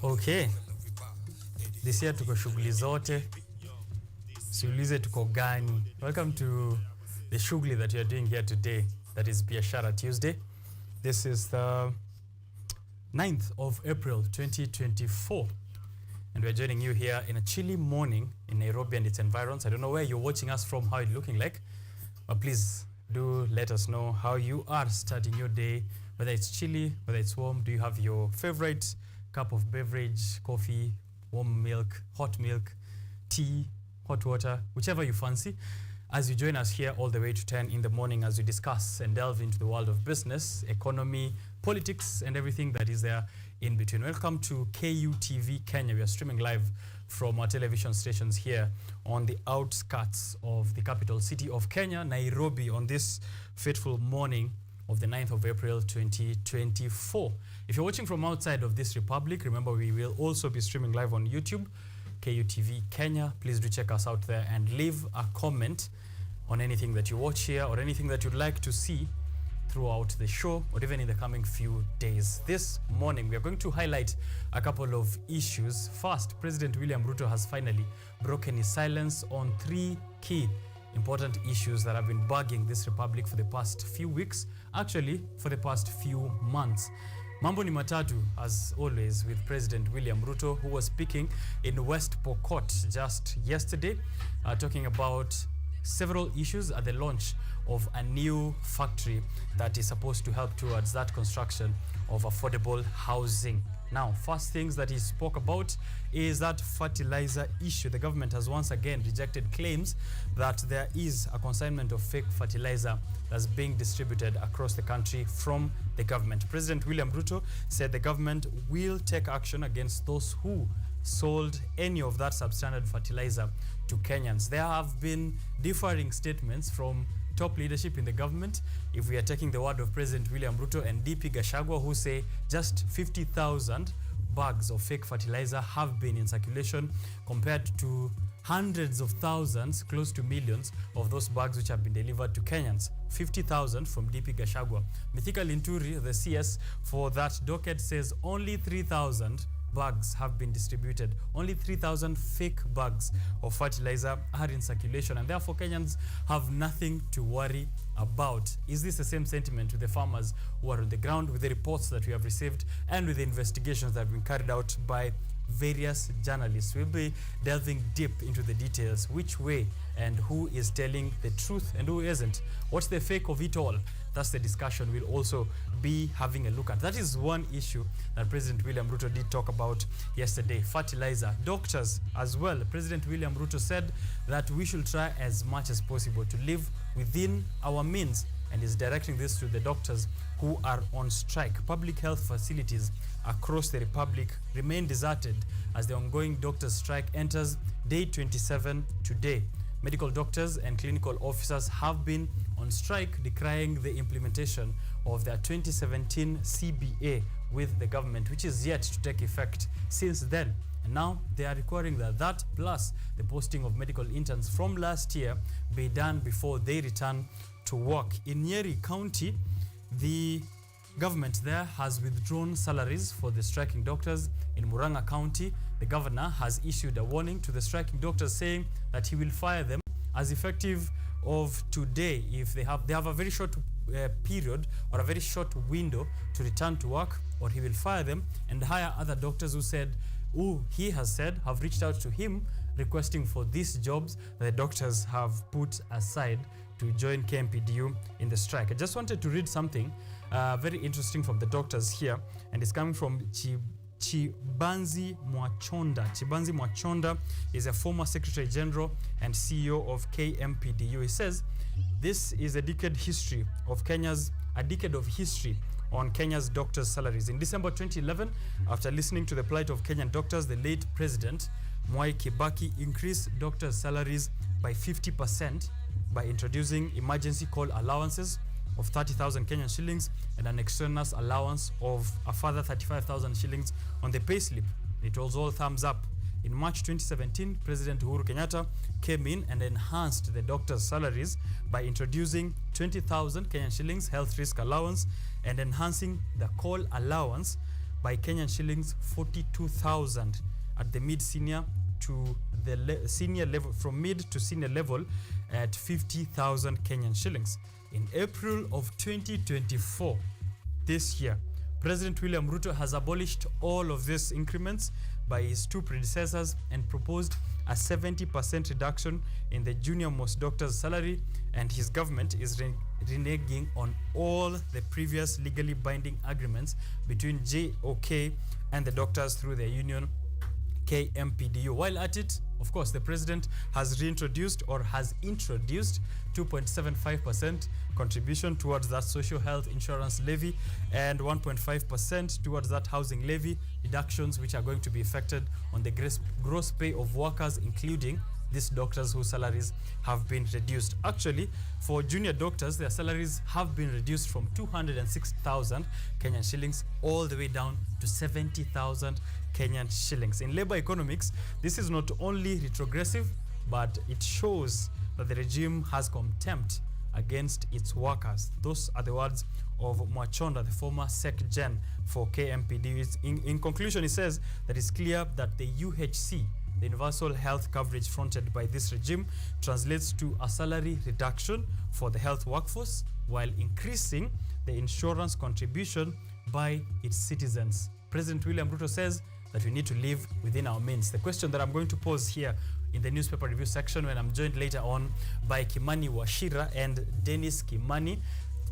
Okay. This year tuko shughuli zote. Siulize tuko gani. Welcome to the shughuli that we are doing here today. That is Biashara Tuesday. This is the 9th of April 2024. And we're joining you here in a chilly morning in Nairobi and its environs. I don't know where you're watching us from, how it's looking like. But please do let us know how you are starting your day. Whether it's chilly, whether it's warm. Do you have your favorite cup of beverage, coffee, warm milk, hot milk, tea, hot water, whichever you fancy, as you join us here all the way to 10 in the morning as we discuss and delve into the world of business, economy, politics, and everything that is there in between. Welcome to KUTV Kenya. We are streaming live from our television stations here on the outskirts of the capital city of Kenya, Nairobi, on this fateful morning of the 9th of April 2024. If you're watching from outside of this republic, remember we will also be streaming live on YouTube, KUTV Kenya. Please do check us out there and leave a comment on anything that you watch here or anything that you'd like to see throughout the show or even in the coming few days. This morning, we are going to highlight a couple of issues. First, President William Ruto has finally broken his silence on three key important issues that have been bugging this republic for the past few weeks, actually for the past few months. Mambo ni matatu, as always, with President William Ruto, who was speaking in West Pokot just yesterday, talking about several issues at the launch of a new factory that is supposed to help towards that construction of affordable housing. Now, first things that he spoke about is that fertilizer issue. The government has once again rejected claims that there is a consignment of fake fertilizer that's being distributed across the country from the government. President William Ruto said the government will take action against those who sold any of that substandard fertilizer to Kenyans. There have been differing statements from top leadership in the government, if we are taking the word of President William Ruto and DP Gachagua, who say just 50,000 bags of fake fertilizer have been in circulation compared to hundreds of thousands, close to millions of those bags which have been delivered to Kenyans. 50,000 from DP Gachagua. Mithika Linturi, the CS for that docket, says only 3,000 bags have been distributed. Only 3,000 fake bags of fertilizer are in circulation, and therefore Kenyans have nothing to worry about. Is this the same sentiment with the farmers who are on the ground, with the reports that we have received and with the investigations that have been carried out by various journalists? We'll be delving deep into the details, which way and who is telling the truth and who isn't. What's the fake of it all? That's the discussion we'll also be having a look at. That is one issue that President William Ruto did talk about yesterday. Fertilizer. Doctors as well. President William Ruto said that we should try as much as possible to live within our means, and is directing this to the doctors who are on strike. Public health facilities across the republic remain deserted as the ongoing doctors' strike enters day 27 today. Medical doctors and clinical officers have been on strike, decrying the implementation of their 2017 CBA with the government, which is yet to take effect since then. And now they are requiring that plus the posting of medical interns from last year be done before they return to work. In Nyeri County, the government there has withdrawn salaries for the striking doctors. In Murang'a County, the governor has issued a warning to the striking doctors, saying that he will fire them as effective of today if they have a very short period or a very short window to return to work, or he will fire them and hire other doctors who he has said have reached out to him requesting for these jobs that the doctors have put aside to join KMPDU in the strike. I just wanted to read something very interesting from the doctors here, and it's coming from Chibanzi Mwachonda. Chibanzi Mwachonda is a former Secretary General and CEO of KMPDU. He says this is a decade of history on Kenya's doctors' salaries. In December 2011, after listening to the plight of Kenyan doctors, the late President Mwai Kibaki increased doctors' salaries by 50% by introducing emergency call allowances of 30,000 Kenyan shillings and an extraneous allowance of a further 35,000 shillings on the payslip. It was all thumbs up. In March 2017, President Uhuru Kenyatta came in and enhanced the doctors' salaries by introducing 20,000 Kenyan shillings health risk allowance and enhancing the call allowance by Kenyan shillings 42,000 at the mid-senior to the senior level, from mid to senior level at 50,000 Kenyan shillings. In April of 2024, this year, President William Ruto has abolished all of these increments by his two predecessors and proposed a 70% reduction in the junior most doctor's salary, and his government is reneging on all the previous legally binding agreements between JOK and the doctors through their union KMPDU. While at it, of course, the president has reintroduced or has introduced 2.75% contribution towards that social health insurance levy and 1.5% towards that housing levy, deductions which are going to be affected on the gross pay of workers, including these doctors whose salaries have been reduced. Actually, for junior doctors, their salaries have been reduced from 206,000 Kenyan shillings all the way down to 70,000 Kenyan shillings. In labor economics, this is not only retrogressive, but it shows that the regime has contempt against its workers. Those are the words of Mwachonda, the former SecGen for KMPD. In conclusion, he says that it's clear that the UHC, the universal health coverage fronted by this regime, translates to a salary reduction for the health workforce while increasing the insurance contribution by its citizens. President William Ruto says that we need to live within our means. The question that I'm going to pose here in the newspaper review section, when I'm joined later on by Kimani Wachira and Dennis Kimani.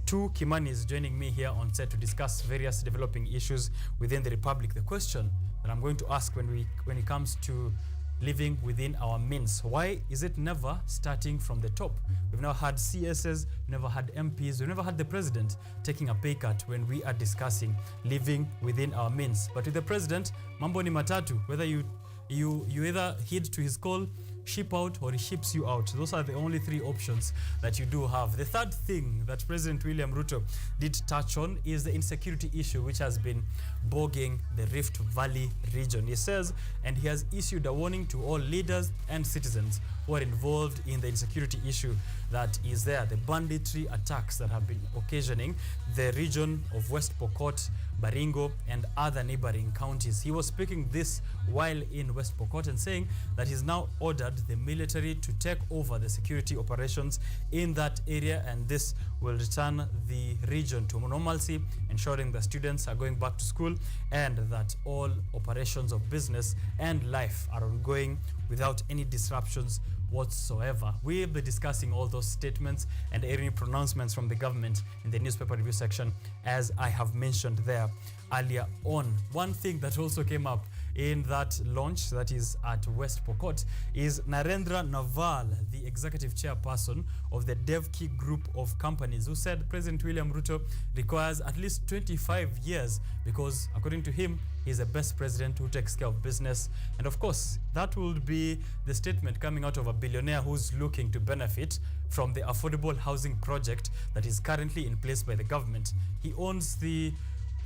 Two Kimanis joining me here on set to discuss various developing issues within the Republic. The question that I'm going to ask when it comes to living within our means, why is it never starting from the top? We've never had CSs, we've never had MPs, we've never had the president taking a pay cut when we are discussing living within our means. But with the president, mambo ni matatu. Whether you either heed to his call, ship out, or he ships you out. Those are the only three options that you do have. The third thing that President William Ruto did touch on is the insecurity issue, which has been bogging the Rift Valley region. He says, and he has issued a warning to all leaders and citizens who are involved in the insecurity issue that is there, the banditry attacks that have been occasioning the region of West Pokot, Baringo, and other neighboring counties. He was speaking this while in West Pokot and saying that he's now ordered the military to take over the security operations in that area, and this will return the region to normalcy, ensuring that students are going back to school and that all operations of business and life are ongoing without any disruptions whatsoever. We'll be discussing all those statements and any pronouncements from the government in the newspaper review section, as I have mentioned there earlier on. One thing that also came up in that launch that is at West Pokot is Narendra Naval, the executive chairperson of the DevKey group of companies, who said President William Ruto requires at least 25 years because, according to him, he's the best president who takes care of business. And of course, that would be the statement coming out of a billionaire who's looking to benefit from the affordable housing project that is currently in place by the government. He owns the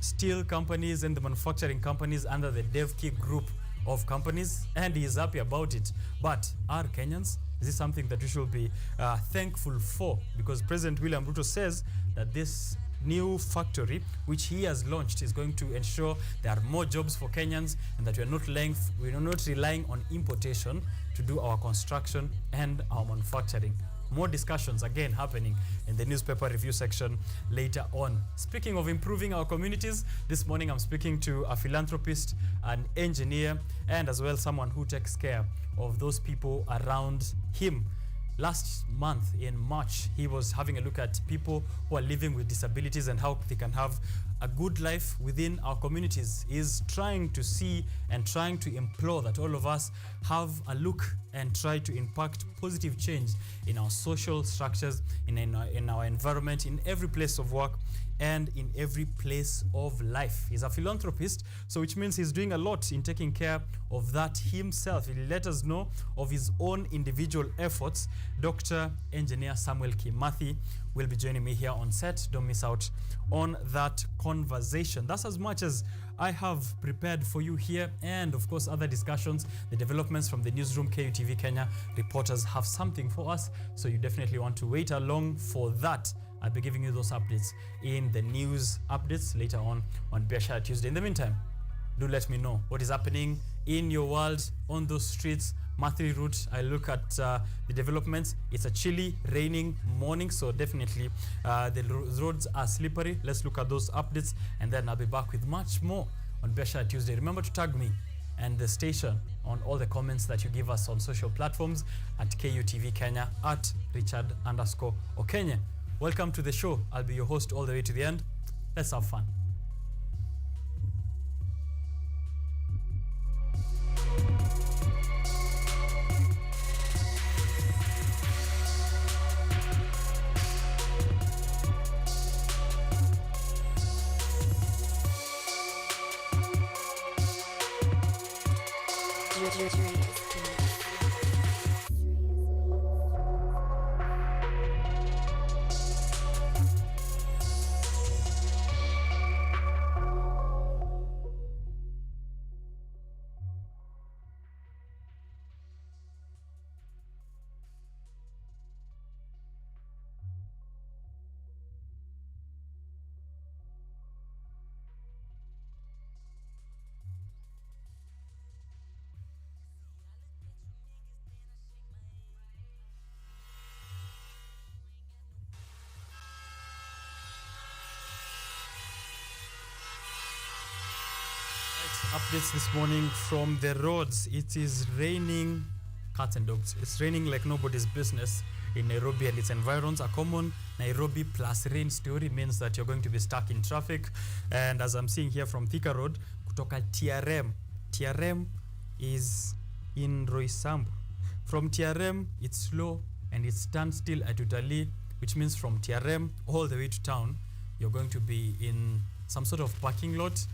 steel companies and the manufacturing companies under the DevKey group of companies, and he is happy about it. But are Kenyans? Is this something that we should be thankful for? Because President William Ruto says that this new factory which he has launched is going to ensure there are more jobs for Kenyans, and that we are not relying on importation to do our construction and our manufacturing. More discussions again happening in the newspaper review section later on. Speaking of improving our communities, this morning I'm speaking to a philanthropist, an engineer, and as well someone who takes care of those people around him. Last month in March, he was having a look at people who are living with disabilities and how they can have a good life within our communities. He's trying to see and trying to implore that all of us have a look and try to impact positive change in our social structures, in our environment, in every place of work, and in every place of life. He's a philanthropist, so which means he's doing a lot in taking care of that himself. He'll let us know of his own individual efforts. Dr. Engineer Samuel Kimathi will be joining me here on set. Don't miss out on that conversation. That's as much as I have prepared for you here, and of course other discussions, the developments from the newsroom. KUTV Kenya reporters have something for us, so you definitely want to wait along for that. I'll be giving you those updates in the news updates later on Biashara Tuesday. In the meantime, Do let me know what is happening in your world on those streets. Mathri route, I look at the developments. It's a chilly, raining morning, so definitely the roads are slippery. Let's look at those updates, and then I'll be back with much more on Biashara Tuesday. Remember to tag me and the station on all the comments that you give us on social platforms at KUTV Kenya, at Richard_OKENYE. Welcome to the show. I'll be your host all the way to the end. Let's have fun. Updates this morning from the roads. It is raining cats and dogs. It's raining like nobody's business in Nairobi and its environs. A common Nairobi plus rain story means that you're going to be stuck in traffic. And as I'm seeing here from Thika Road, kutoka TRM is in Roysambu. From TRM, it's slow and it stands still at Utalii, which means from TRM all the way to town, you're going to be in some sort of parking lot.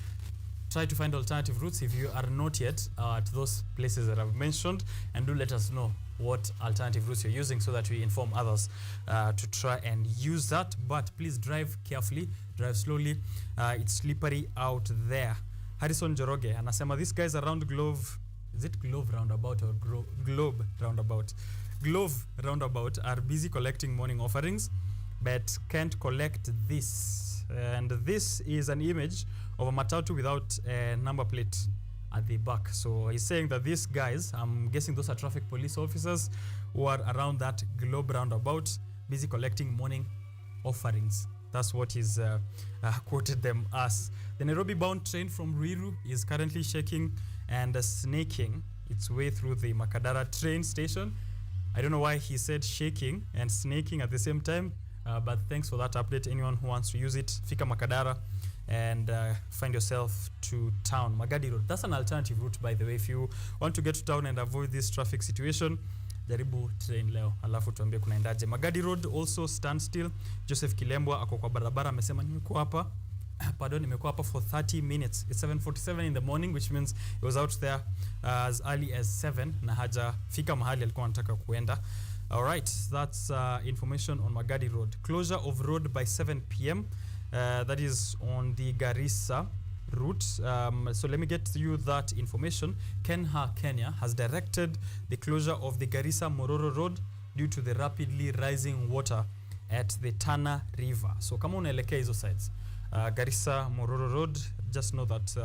Try to find alternative routes if you are not yet at those places that I've mentioned, and do let us know what alternative routes you're using so that we inform others to try and use that. But please drive carefully, drive slowly. It's slippery out there. Harrison Joroge anasema these guys around Glove, is it Glove roundabout or Globe roundabout? Glove roundabout are busy collecting morning offerings but can't collect this. And this is an image of a matatu without a number plate at the back. So he's saying that these guys, I'm guessing those are traffic police officers who are around that Globe roundabout, busy collecting morning offerings. That's what he's quoted them as. The Nairobi-bound train from Ruiru is currently shaking and snaking its way through the Makadara train station. I don't know why he said shaking and snaking at the same time, but thanks for that update. Anyone who wants to use it, fika Makadara and find yourself to town. Magadi Road, that's an alternative route, by the way. If you want to get to town and avoid this traffic situation, jaribu train leo alafu tuambie kunaendaje. Magadi Road also stand still. Joseph Kilembwa ako kwa barabara amesema nimekuwa hapa nimekuwa hapa for 30 minutes. It's 7:47 in the morning, which means he was out there as early as 7 na haja fika mahali alikuwa anataka kuenda. All right, that's information on Magadi Road. Closure of road by 7 p.m. That is on the Garissa route. So let me get you that information. KENHA Kenya has directed the closure of the Garissa Mororo Road due to the rapidly rising water at the Tana River. So kama unaelekea hizo sides, Garissa Mororo Road, just know that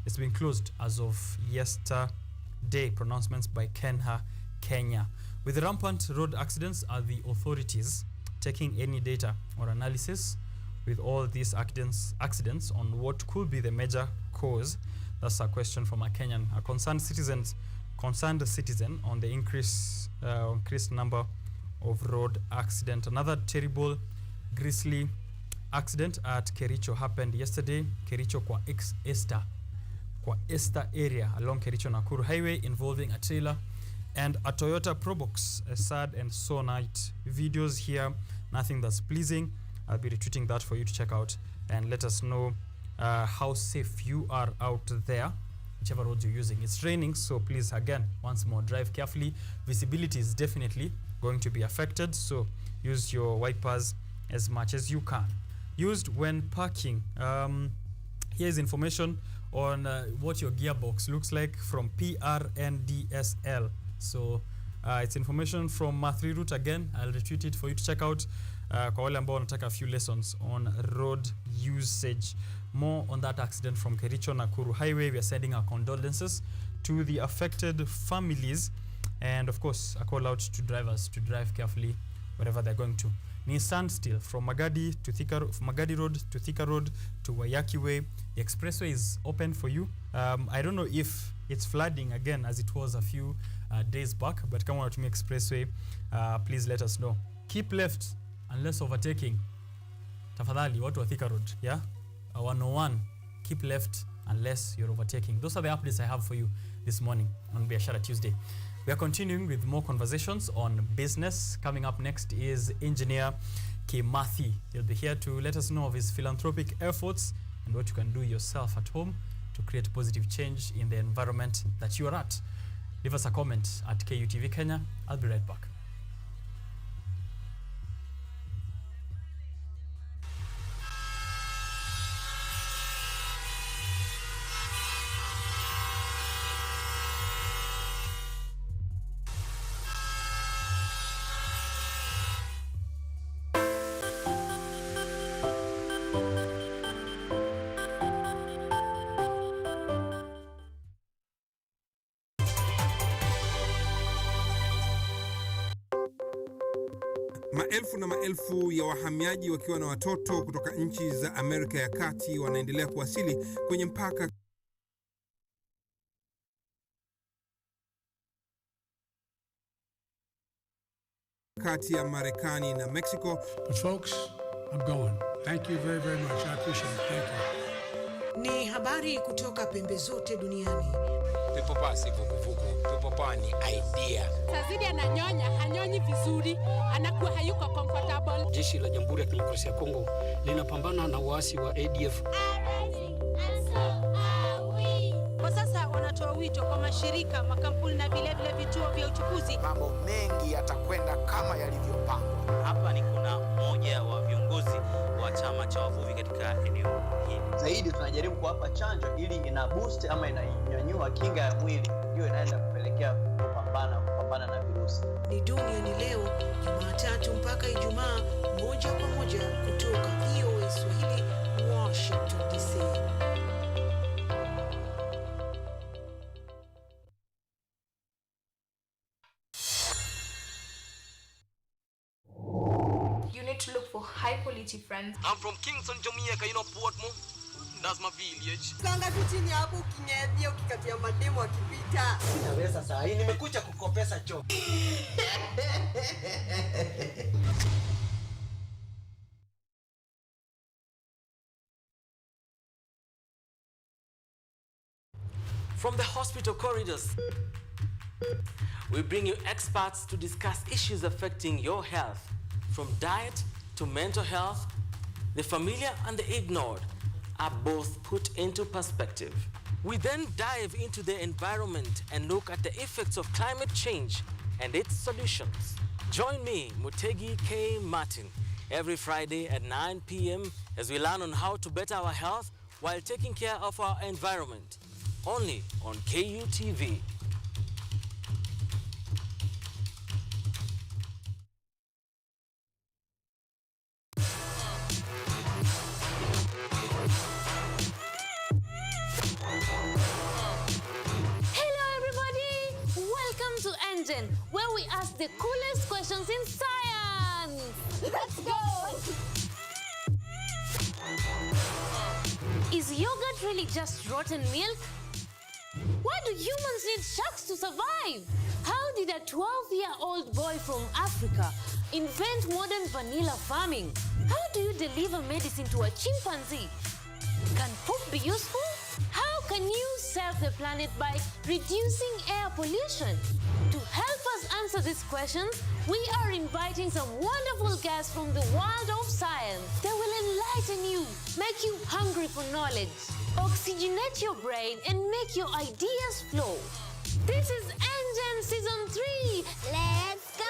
it's been closed as of yesterday. Pronouncements by KENHA Kenya. With rampant road accidents, are the authorities taking any data or analysis with all these accidents on what could be the major cause? That's a question from a Kenyan, a concerned citizen on the increased number of road accidents. Another terrible, grisly accident at Kericho happened yesterday. Kericho kwa Esta area along Kericho Nakuru Highway, involving a trailer and a Toyota Probox. A sad and sore night. Videos here, nothing that's pleasing. I'll be retweeting that for you to check out and let us know how safe you are out there, whichever roads you're using. It's raining, so please, again, once more, drive carefully. Visibility is definitely going to be affected, so use your wipers as much as you can. Used when parking. Here's information on what your gearbox looks like from PRNDSL. So it's information from Mathri route. Again, I'll retweet it for you to check out. Kwa wale ambao wanataka a few lessons on road usage. more on that accident from Kericho Nakuru Highway. We are sending our condolences to the affected families, and of course a call out to drivers to drive carefully wherever they're going to. Ni standstill from Magadi to Magadi Road to Thika Road to Wayaki Way. The expressway is open for you. I don't know if it's flooding again as it was a few days back, but kama unatumia expressway, please let us know. Keep left unless overtaking. Tafadhali watu wa Thika Road, yeah? 101, keep left unless you're overtaking. Those are the updates I have for you this morning on Biashara Tuesday. We are continuing with more conversations on business. Coming up next is engineer Kimathi. He'll be here to let us know of his philanthropic efforts and what you can do yourself at home to create positive change in the environment that you are at. Leave us a comment at KUTV Kenya. I'll be right back. Maelfu na maelfu ya wahamiaji wakiwa na watoto kutoka nchi za Amerika ya Kati wanaendelea kuwasili kwenye mpaka kati ya Marekani na Mexico. But folks, I'm going. Thank you very, very much. I appreciate it. Thank you. Ni habari kutoka pembe zote duniani. Pepo pasi vuguvugu. Pepo pa ni idea. Tazidi ananyonya, hanyonyi vizuri, anakuwa hayuko comfortable. Jeshi la Jamhuri ya Kidemokrasia ya Kongo linapambana na waasi wa ADF. Kwa sasa wanatoa wito kwa mashirika, makampuni na vile vituo vya uchukuzi. Mambo mengi yatakwenda kama yalivyopangwa. Hapa ni kuna mmoja wa viongozi wa chama cha wavuvi katika eneo hili. Zaidi tunajaribu kuwapa chanjo ili ina boost ama inanyanyua kinga ya mwili, ndio inaenda kupelekea kupambana na virusi. Ni duniani leo, Jumatatu mpaka Ijumaa, moja kwa moja kutoka VOA Swahili, Washington DC. You need to look for high quality friends. I'm from Kingston, Jamaica, you know Portmore. That's my village. Sanga tu chini hapo ukinyevia ukikatia mademo akipita. Naweza saa hii nimekuja kukopesa choo. From the hospital corridors, we bring you experts to discuss issues affecting your health, from diet to mental health. The familiar and the ignored are both put into perspective. We then dive into the environment and look at the effects of climate change and its solutions. Join me, Mutegi K. Martin, every Friday at 9 p.m. as we learn on how to better our health while taking care of our environment. Only on KUTV. Where we ask the coolest questions in science. Let's go! Is yogurt really just rotten milk? Why do humans need sharks to survive? How did a 12-year-old boy from Africa invent modern vanilla farming? How do you deliver medicine to a chimpanzee? Can poop be useful? How can you save the planet by reducing air pollution? To help us answer these questions, we are inviting some wonderful guests from the world of science. They will enlighten you, make you hungry for knowledge, oxygenate your brain, and make your ideas flow. This is Engine Season 3. Let's go!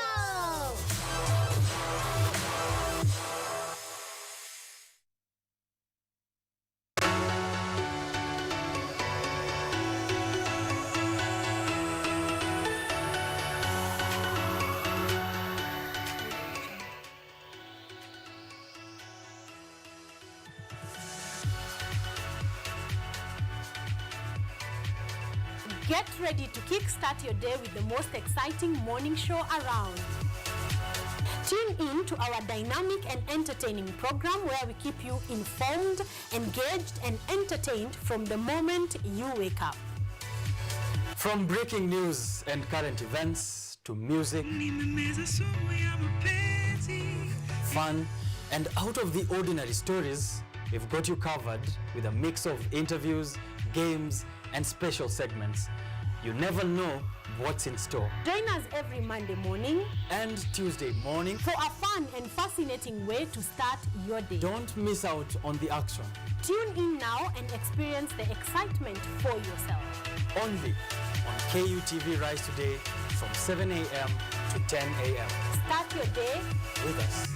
Get ready to kickstart your day with the most exciting morning show around. Tune in to our dynamic and entertaining program where we keep you informed, engaged, and entertained from the moment you wake up. From breaking news and current events to music, fun, and out of the ordinary stories, we've got you covered with a mix of interviews, games, and special segments. You never know what's in store. Join us every Monday morning and Tuesday morning for a fun and fascinating way to start your day. Don't miss out on the action. Tune in now and experience the excitement for yourself. Only on KUTV Rise Today from 7 a.m. to 10 a.m. Start your day with us.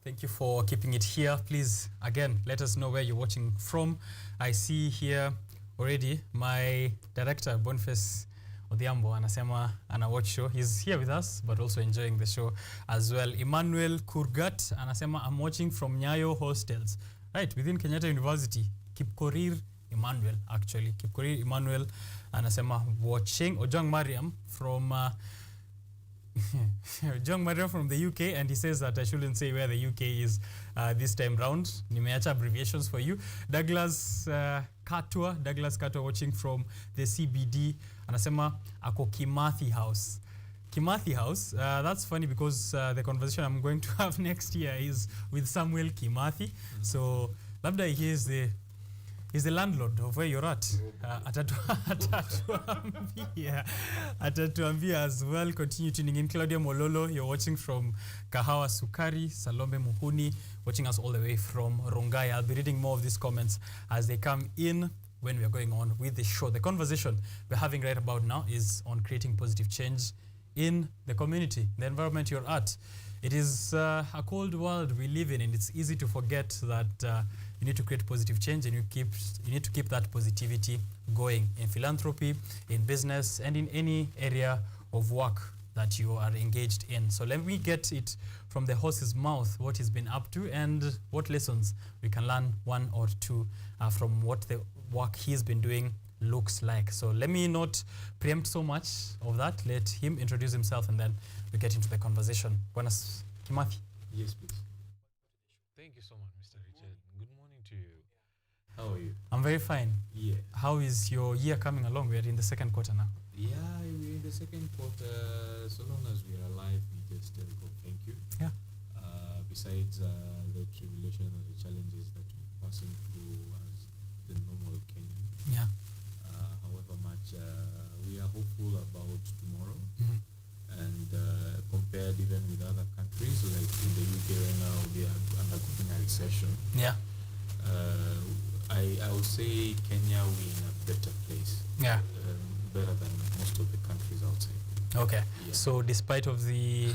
Thank you for keeping it here. Please, again, let us know where you're watching from. I see here already my director, Boniface Odhiambo, anasema ana watch show. He's here with us, but also enjoying the show as well. Emmanuel Kurgat anasema I'm watching from Nyayo Hostels. Right, within Kenyatta University. Kipkorir Emmanuel, actually. Kipkorir Emmanuel anasema watching. Ojang Mariam from... John Mariam from the UK, and he says that I shouldn't say where the UK is this time round. Nimeacha abbreviations for you. Douglas Katwa watching from the CBD. Anasema ako Kimathi House. Kimathi House, that's funny because the conversation I'm going to have next year is with Samuel Kimathi. So, labda he is the landlord of where you're at. Atatuambia as well. Continue tuning in. Claudia Mololo, you're watching from Kahawa Sukari. Salome Muhuni, watching us all the way from Rongai. I'll be reading more of these comments as they come in when we're going on with the show. The conversation we're having right about now is on creating positive change in the community, the environment you're at. It is a cold world we live in, and it's easy to forget that you need to create positive change, and you need to keep that positivity going in philanthropy, in business, and in any area of work that you are engaged in. So let me get it from the horse's mouth, what he's been up to and what lessons we can learn, one or two, from what the work he's been doing looks like. So let me not preempt so much of that. Let him introduce himself, and then we get into the conversation. Buenas, Kimathi. Yes, please. Thank you so much, Mr. Richard. Good morning to you. How are you? I'm very fine. Yeah. How is your year coming along? We're in the second quarter now. Yeah, we're in the second quarter. So long as we are alive, we just tell God thank you. Yeah. Besides the tribulation or the challenges that we're passing through as the normal Kenyan. Yeah. However much we are hopeful about tomorrow. Mm-hmm. And compared even with other countries, like in the UK right now, we are undergoing a recession. Yeah. I would say Kenya, we're in a better place. Yeah. Better than most of the countries outside. Okay. Yeah. So despite of the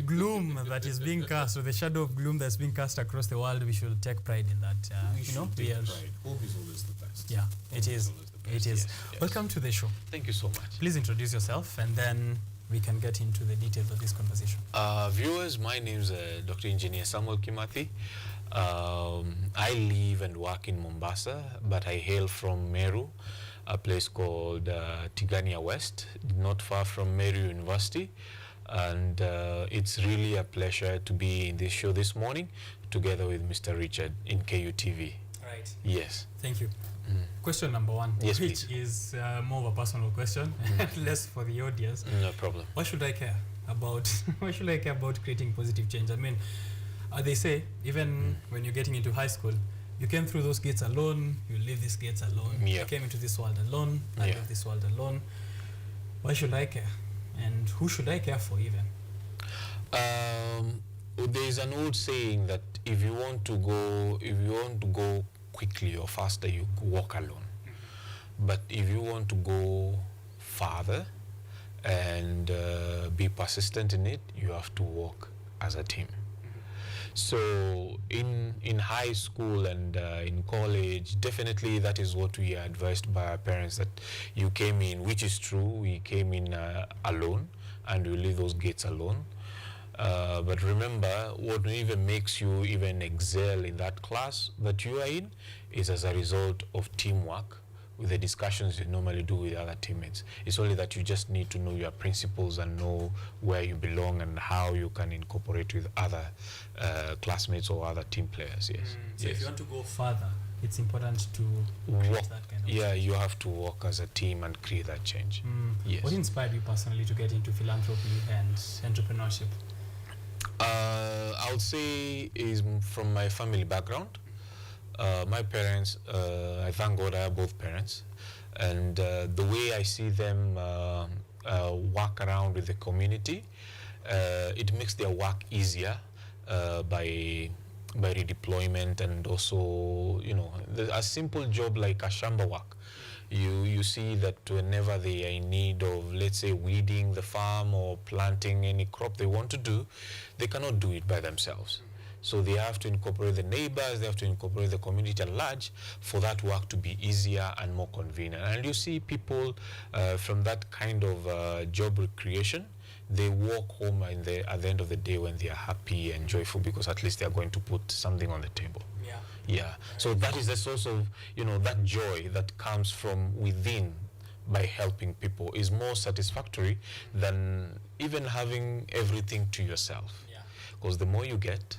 gloom that is being cast, or the shadow of gloom that's being cast across the world, we should take pride in that. We should take pride. Hope is always the best. Yeah, it is. It is. Yes. Welcome to the show. Thank you so much. Please introduce yourself, and then we can get into the details of this conversation. Viewers, my name is Dr. Engineer Samuel Kimathi. I live and work in Mombasa, but I hail from Meru, a place called Tigania West, not far from Meru University. And it's really a pleasure to be in this show this morning together with Mr. Richard in KUTV. Right. Yes. Thank you. Question number one, yes, which please. is more of a personal question, less for the audience. No problem. Why should I care about why should I care about creating positive change? I mean, they say even when you're getting into high school, you came through those gates alone, you leave these gates alone. Yeah. You came into this world alone, I leave this world alone. Why should I care? And who should I care for even? there is an old saying that if you want to go quickly or faster, you walk alone. But if you want to go farther and be persistent in it, you have to walk as a team. So in high school and in college, definitely that is what we are advised by our parents, that you came in, which is true, we came in alone, and we leave those gates alone. But remember, what even makes you even excel in that class that you are in is as a result of teamwork, with the discussions you normally do with other teammates. It's only that you just need to know your principles and know where you belong and how you can incorporate with other classmates or other team players. Yes. So yes. if you want to go further, it's important to work, create that kind of change. you have to work as a team and create that change. Yes. What inspired you personally to get into philanthropy and entrepreneurship? I would say is from my family background. My parents, I thank God I have both parents, and the way I see them work around with the community, it makes their work easier by redeployment, and also, you know, a simple job like a shamba work. You see that whenever they are in need of, let's say, weeding the farm or planting any crop they want to do, they cannot do it by themselves. So they have to incorporate the neighbors, they have to incorporate the community at large for that work to be easier and more convenient. And you see people from that kind of job creation, they walk home at the end of the day when they are happy and joyful, because at least they are going to put something on the table. Yeah. So that is the source of, you know, that joy that comes from within by helping people is more satisfactory than even having everything to yourself. Because the more you get,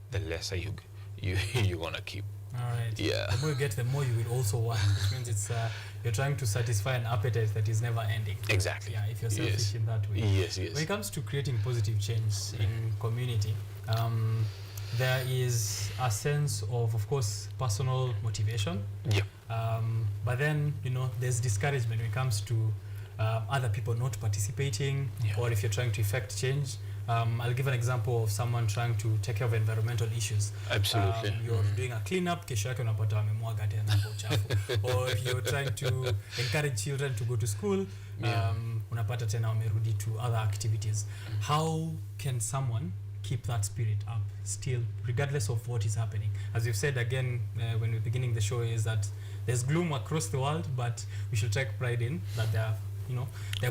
the lesser you're gonna keep. All right. Yeah. The more you get, the more you will also want, which means it's you're trying to satisfy an appetite that is never ending. Exactly. Yeah, if you're selfish in that way. Yes. When it comes to creating positive change in community, there is a sense of course, personal motivation. Yeah. But then, you know, there's discouragement when it comes to other people not participating, or if you're trying to effect change. I'll give an example of someone trying to take care of environmental issues. Absolutely. You're doing a cleanup, kesho yake unapata wamemwaga tena hapo uchafu. Or if you're trying to encourage children to go to school, unapata tena wamerudi to other activities. How can someone keep that spirit up still, regardless of what is happening? As you've said again when we're beginning the show, is that there's gloom across the world, but we should take pride in that there are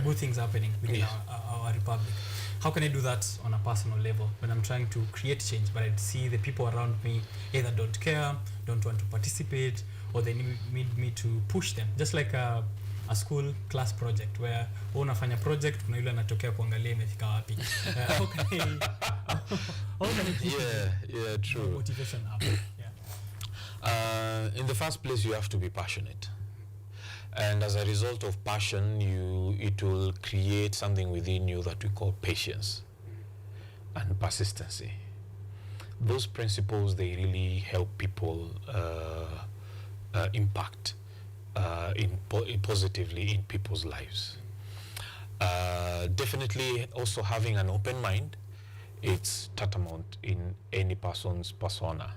good things happening within our republic. How can I do that on a personal level when I'm trying to create change, but I see the people around me either don't care, don't want to participate, or they need me to push them? Just like a school class project where unafanya project, kuna yule anatokea kuangalia imefika wapi. How can I keep true. motivation up? In the first place, you have to be passionate. And as a result of passion, it will create something within you that we call patience and persistency. Those principles, they really help people impact positively in people's lives. Definitely also having an open mind, it's tantamount in any person's persona.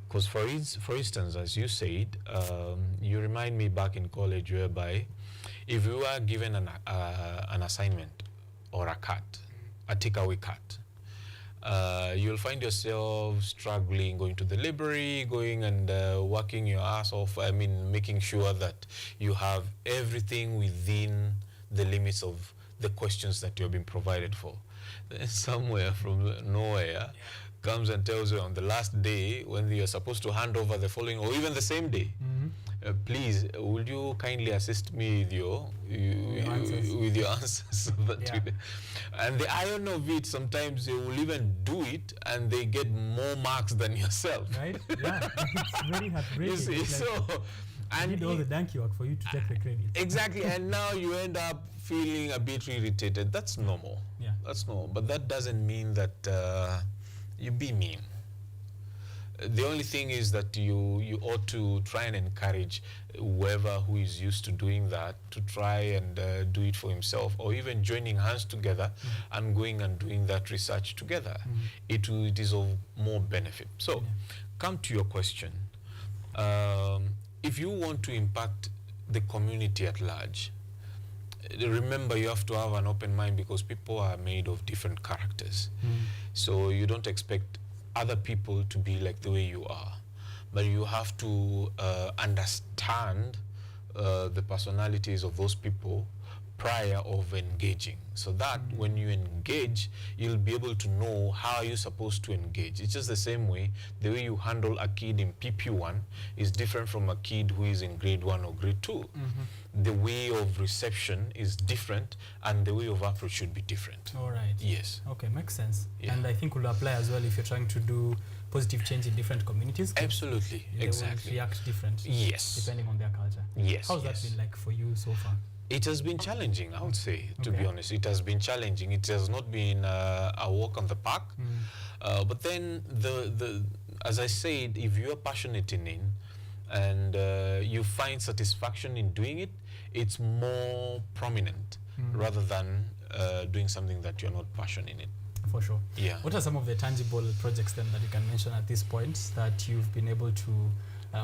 Because for instance, as you said, you remind me back in college whereby if you were given an assignment or a takeaway cut, you'll find yourself struggling, going to the library, going and working your ass off, making sure that you have everything within the limits of the questions that you've been provided for. Then somewhere from nowhere, comes and tells you on the last day when you're supposed to hand over the following, or even the same day, please, would you kindly assist me with your answers? And the iron of it, sometimes they will even do it and they get more marks than yourself. Right? Yeah, it's very heartbreaking. You see, so... I did all the donkey work for you to take the credit. Exactly, and now you end up feeling a bit irritated. That's normal. Yeah. That's normal. But that doesn't mean that you be mean. The only thing is that you ought to try and encourage whoever who is used to doing that to try and do it for himself, or even joining hands together and going and doing that research together. It is of more benefit. So, come to your question. If you want to impact the community at large, remember you have to have an open mind, because people are made of different characters. So you don't expect other people to be like the way you are, but you have to understand the personalities of those people prior of engaging, so that when you engage, you'll be able to know how you're supposed to engage. It's just the same way the way you handle a kid in PP1 is different from a kid who is in grade 1 or grade 2. The way of reception is different, and the way of approach should be different. All right. Yes. Okay, makes sense. Yeah. And I think will apply as well if you're trying to do positive change in different communities. Absolutely, they exactly. will react different. Yes. Depending on their culture. Yes. How's that been like for you so far? It has been challenging, I would say, to be honest. It has been challenging. It has not been a walk on the park. But then, as I said, if you're passionate in it and you find satisfaction in doing it, it's more prominent rather than doing something that you're not passionate in it. For sure. Yeah. What are some of the tangible projects then that you can mention at this point that you've been able to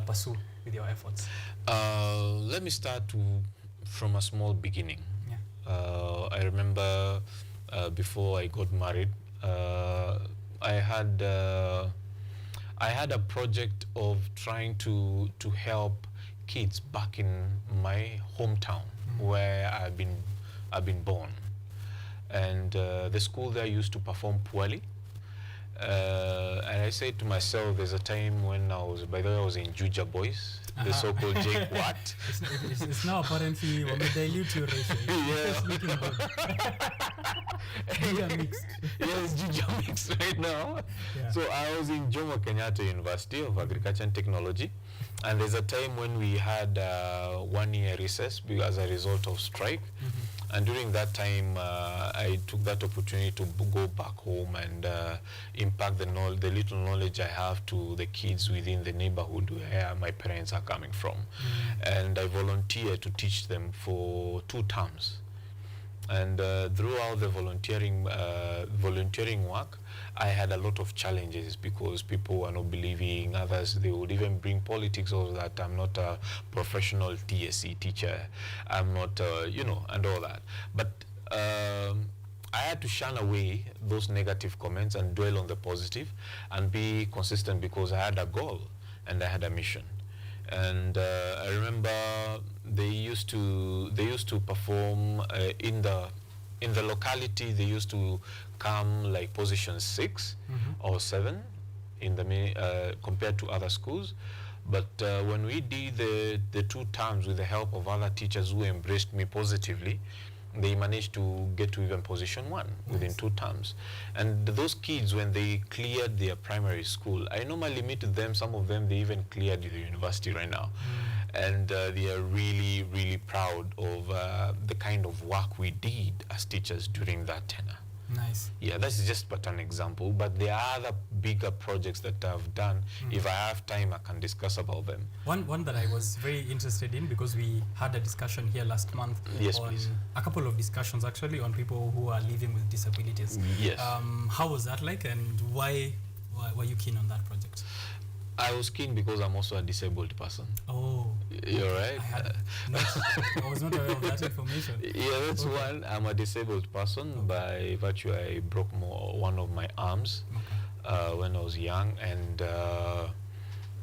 pursue with your efforts? Let me start from a small beginning. Yeah. I remember before I got married, I had a project of trying to help kids back in my hometown where I've been born, and the school there used to perform poorly. And I said to myself, there's a time when I was in Juja Boys, the so-called Jake Watt. It's now apparently we dilute your ratio. Yeah. Juja mixed. Yes, Juja mixed right now. Yeah. So I was in Jomo Kenyatta University of Agriculture and Technology, and there's a time when we had 1 year recess as a result of strike. And during that time, I took that opportunity to go back home and impact the little knowledge I have to the kids within the neighborhood where my parents are coming from. And I volunteered to teach them for 2 terms. And throughout the volunteering work, I had a lot of challenges because people were not believing. Others, they would even bring politics over that I'm not a professional TSC teacher. I'm not, and all that. But I had to shun away those negative comments and dwell on the positive and be consistent, because I had a goal and I had a mission. And I remember they used to perform in the locality. They used to come like position 6 or 7 in the compared to other schools. But when we did the 2 terms with the help of other teachers who embraced me positively, they managed to get to even position 1 within 2 terms. And those kids, when they cleared their primary school, I normally meet them, some of them, they even cleared the university right now. And they are really, really proud of the kind of work we did as teachers during that tenure. Nice. Yeah, that's just but an example, but there are other bigger projects that I've done. If I have time, I can discuss about them. One that I was very interested in, because we had a discussion here last month on please. a couple of discussions actually on people who are living with disabilities. Yes. How was that like, and why were you keen on that project? I was keen because I'm also a disabled person. Oh. You're right. I was not aware of that information. Yeah, that's one. I'm a disabled person. By virtue, I broke one of my arms when I was young, and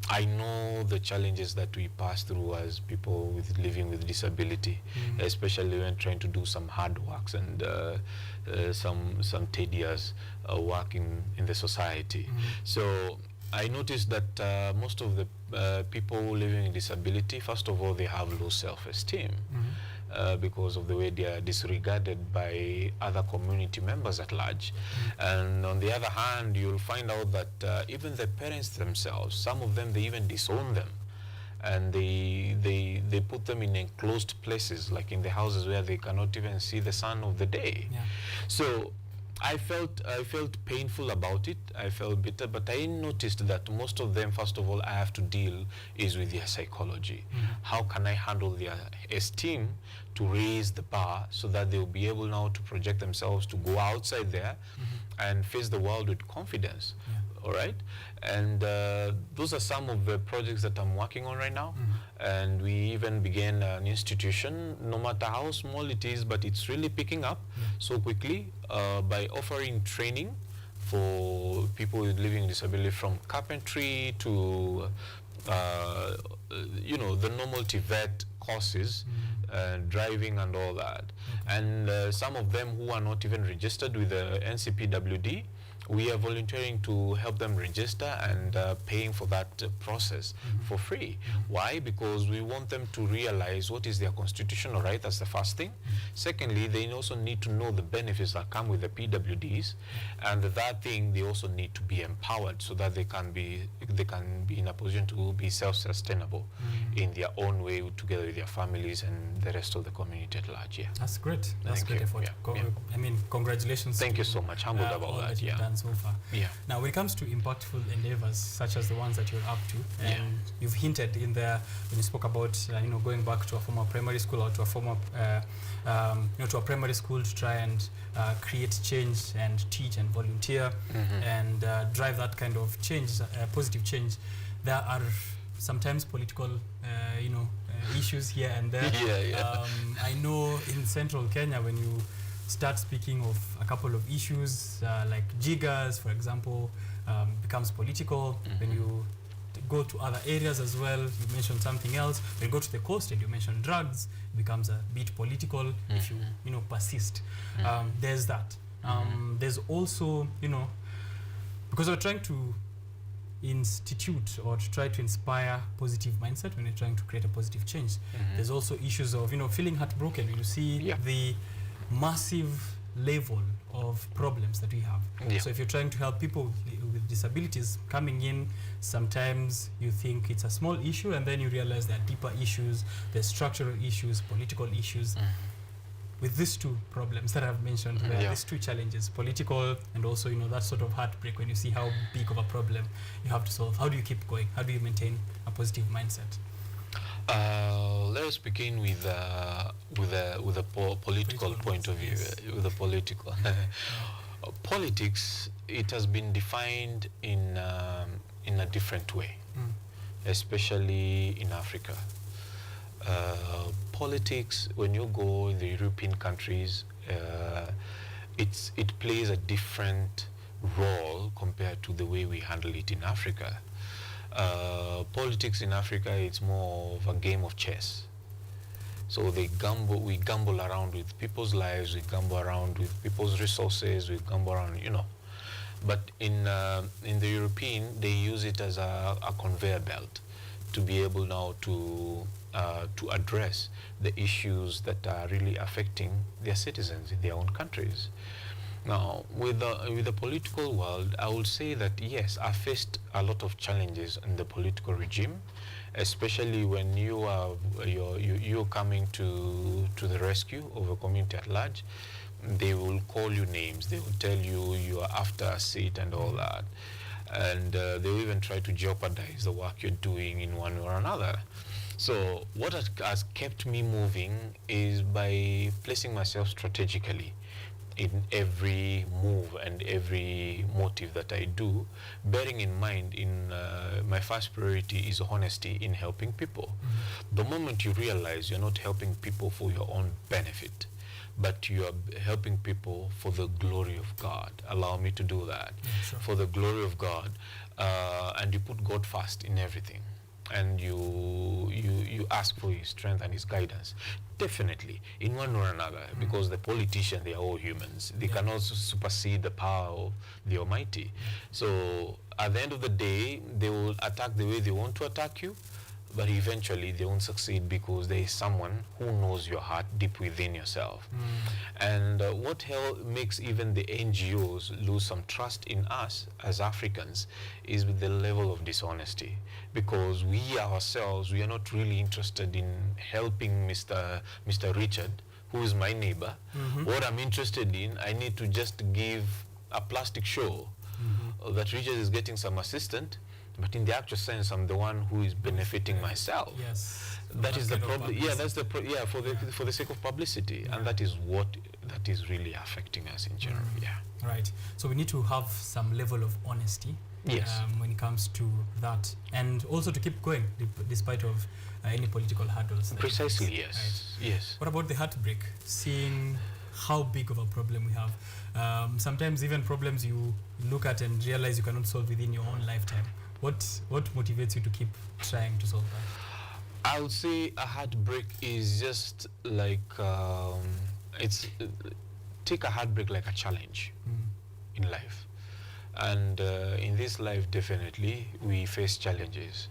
I know the challenges that we pass through as people living with disability, especially when trying to do some hard works and some tedious work in the society. So I noticed that most of the people living with disability, first of all, they have low self-esteem because of the way they are disregarded by other community members at large. And on the other hand, you'll find out that even the parents themselves, some of them, they even disown them. And they put them in enclosed places, like in the houses where they cannot even see the sun of the day. Yeah. So I felt painful about it. I felt bitter, but I noticed that most of them, first of all, I have to deal is with their psychology. How can I handle their esteem to raise the bar so that they'll be able now to project themselves to go outside there and face the world with confidence. All right, and those are some of the projects that I'm working on right now. And we even began an institution, no matter how small it is, but it's really picking up so quickly by offering training for people with living disability, from carpentry to you know, the normal TVET courses, driving and all that. And some of them who are not even registered with the NCPWD, we are volunteering to help them register and paying for that process for free. Why? Because we want them to realize what is their constitutional right. That's the first thing. Secondly, they also need to know the benefits that come with the PWDs. And the third thing, they also need to be empowered so that they can be in a position to be self-sustainable in their own way, together with their families and the rest of the community at large. Yeah. That's great. That's great effort. I mean, congratulations. Thank you so much. Humbled about that. You've done so far. Now, when it comes to impactful endeavors such as the ones that you're up to, and you've hinted in there when you spoke about you know, going back to a former primary school or to a former you know, to a primary school to try and create change and teach and volunteer and drive that kind of change, positive change. There are sometimes political you know, issues here and there. I know in central Kenya, when you start speaking of a couple of issues like jiggers, for example, becomes political. When you go to other areas as well, you mentioned something else. When you go to the coast and you mention drugs, it becomes a bit political if you know, persist. There's that. There's also, you know, because we're trying to institute or to try to inspire positive mindset when you're trying to create a positive change. There's also issues of, you know, feeling heartbroken when you see the massive level of problems that we have. So if you're trying to help people with disabilities coming in, sometimes you think it's a small issue and then you realize there are deeper issues, there's structural issues, political issues. With these two problems that I've mentioned, there are these two challenges, political and also, you know, that sort of heartbreak when you see how big of a problem you have to solve. How do you keep going? How do you maintain a positive mindset? Let us begin with a political point of view. With the political politics, it has been defined in a different way, especially in Africa. Politics, when you go in the European countries, it plays a different role compared to the way we handle it in Africa. Politics in Africa, it's more of a game of chess. So we gamble around with people's lives, we gamble around with people's resources, we gamble around, you know. But in the European, they use it as a conveyor belt to be able now to address the issues that are really affecting their citizens in their own countries. Now, with the political world, I would say that yes, I faced a lot of challenges in the political regime, especially when you're coming to the rescue of a community at large. They will call you names. They will tell you you are after a seat and all that, and they will even try to jeopardize the work you're doing in one way or another. So what has kept me moving is by placing myself strategically in every move and every motive that I do, bearing in mind my first priority is honesty in helping people. The moment you realize you're not helping people for your own benefit, but you are helping people for the glory of God, allow me to do that, for the glory of God, and you put God first in everything, and you ask for his strength and his guidance, definitely, in one or another, because the politicians, they are all humans. They cannot supersede the power of the Almighty. So at the end of the day, they will attack the way they want to attack you, but eventually they won't succeed because there is someone who knows your heart deep within yourself. And what makes even the NGOs lose some trust in us as Africans is with the level of dishonesty, because we ourselves, we are not really interested in helping Mr. Richard who is my neighbor. What I'm interested in, I need to just give a plastic show that Richard is getting some assistance, but in the actual sense, I'm the one who is benefiting myself. Yes. That is the problem. Yeah, that's the for the sake of publicity, and that is really affecting us in general. Yeah. Right. So we need to have some level of honesty. Yes. When it comes to that, and also to keep going despite of any political hurdles. Precisely. Yes. Right. Yes. What about the heartbreak? Seeing how big of a problem we have. Sometimes even problems you look at and realize you cannot solve within your own lifetime. What motivates you to keep trying to solve that? I would say a heartbreak is just like take a heartbreak like a challenge in life, and in this life definitely we face challenges,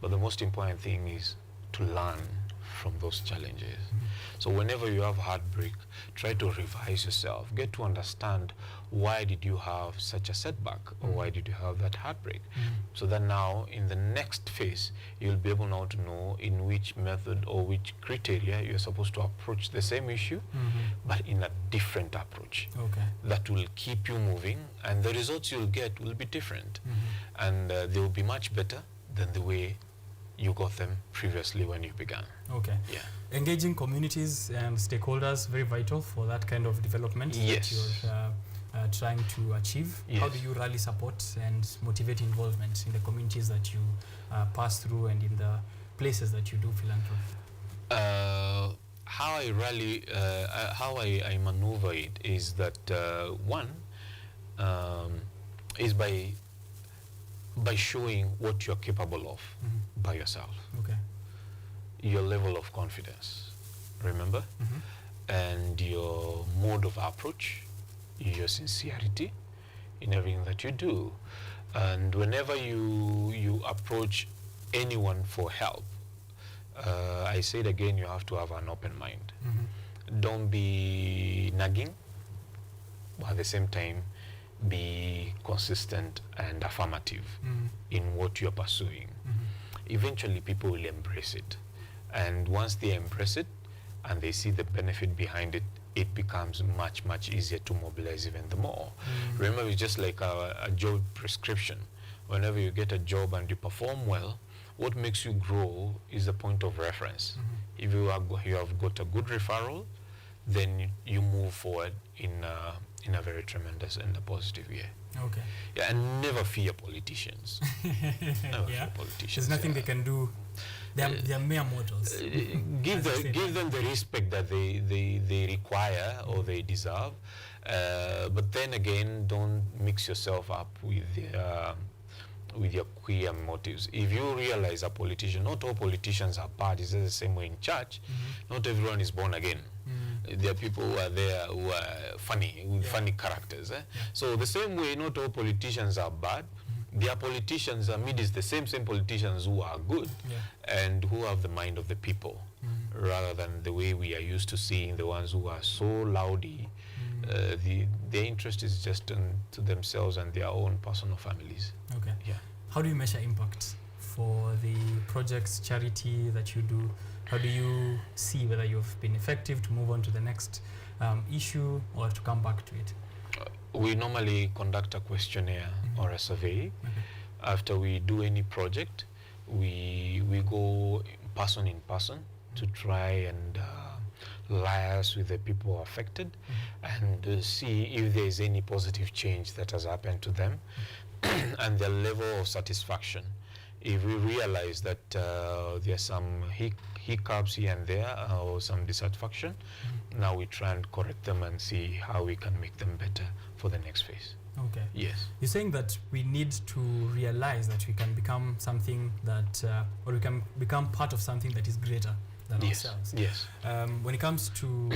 but the most important thing is to learn from those challenges. So whenever you have heartbreak, try to revise yourself, get to understand why did you have such a setback, or why did you have that heartbreak, so that now in the next phase you'll be able now to know in which method or which criteria you're supposed to approach the same issue, but in a different approach. Okay. That will keep you moving, and the results you'll get will be different, and they will be much better than the way you got them previously when you began. Okay. Yeah. Engaging communities and stakeholders, very vital for that kind of development Yes. that you're trying to achieve. Yes. How do you really support and motivate involvement in the communities that you pass through and in the places that you do philanthropy? How I rally, how I maneuver it is that one is by showing what you're capable of by yourself. Okay. Your level of confidence, remember, and your mode of approach, your sincerity in everything that you do, and whenever you approach anyone for help, I say it again, you have to have an open mind. Don't be nagging, but at the same time be consistent and affirmative in what you're pursuing. Eventually people will embrace it, and once they embrace it and they see the benefit behind it, it becomes much easier to mobilize even the more. Remember, it's just like a job prescription. Whenever you get a job and you perform well, what makes you grow is the point of reference. If you have got a good referral, then you move forward in a very tremendous and a positive way. Okay. Yeah, and never fear politicians. Never fear politicians. There's nothing they can do. They are mere mortals. Give them the respect that they require or they deserve. But then again, don't mix yourself up with your queer motives. If you realize a politician, not all politicians are bad. It's the same way in church. Not everyone is born again. There are people who are there who are funny, with funny characters. So the same way, not all politicians are bad. There are politicians amidst the same politicians who are good and who have the mind of the people, rather than the way we are used to seeing the ones who are so loudy. Their interest is just to themselves and their own personal families. Okay. Yeah. How do you measure impact for the projects, charity that you do? How do you see whether you've been effective to move on to the next issue or to come back to it? We normally conduct a questionnaire or a survey. After we do any project, we go person in person to try and liaise with the people affected and see if there is any positive change that has happened to them and their level of satisfaction. If we realize that there's some hiccups here and there or some dissatisfaction, now we try and correct them and see how we can make them better for the next phase. Okay. Yes. You're saying that we need to realize that we can become something that, or we can become part of something that is greater than ourselves. Yes. When it comes to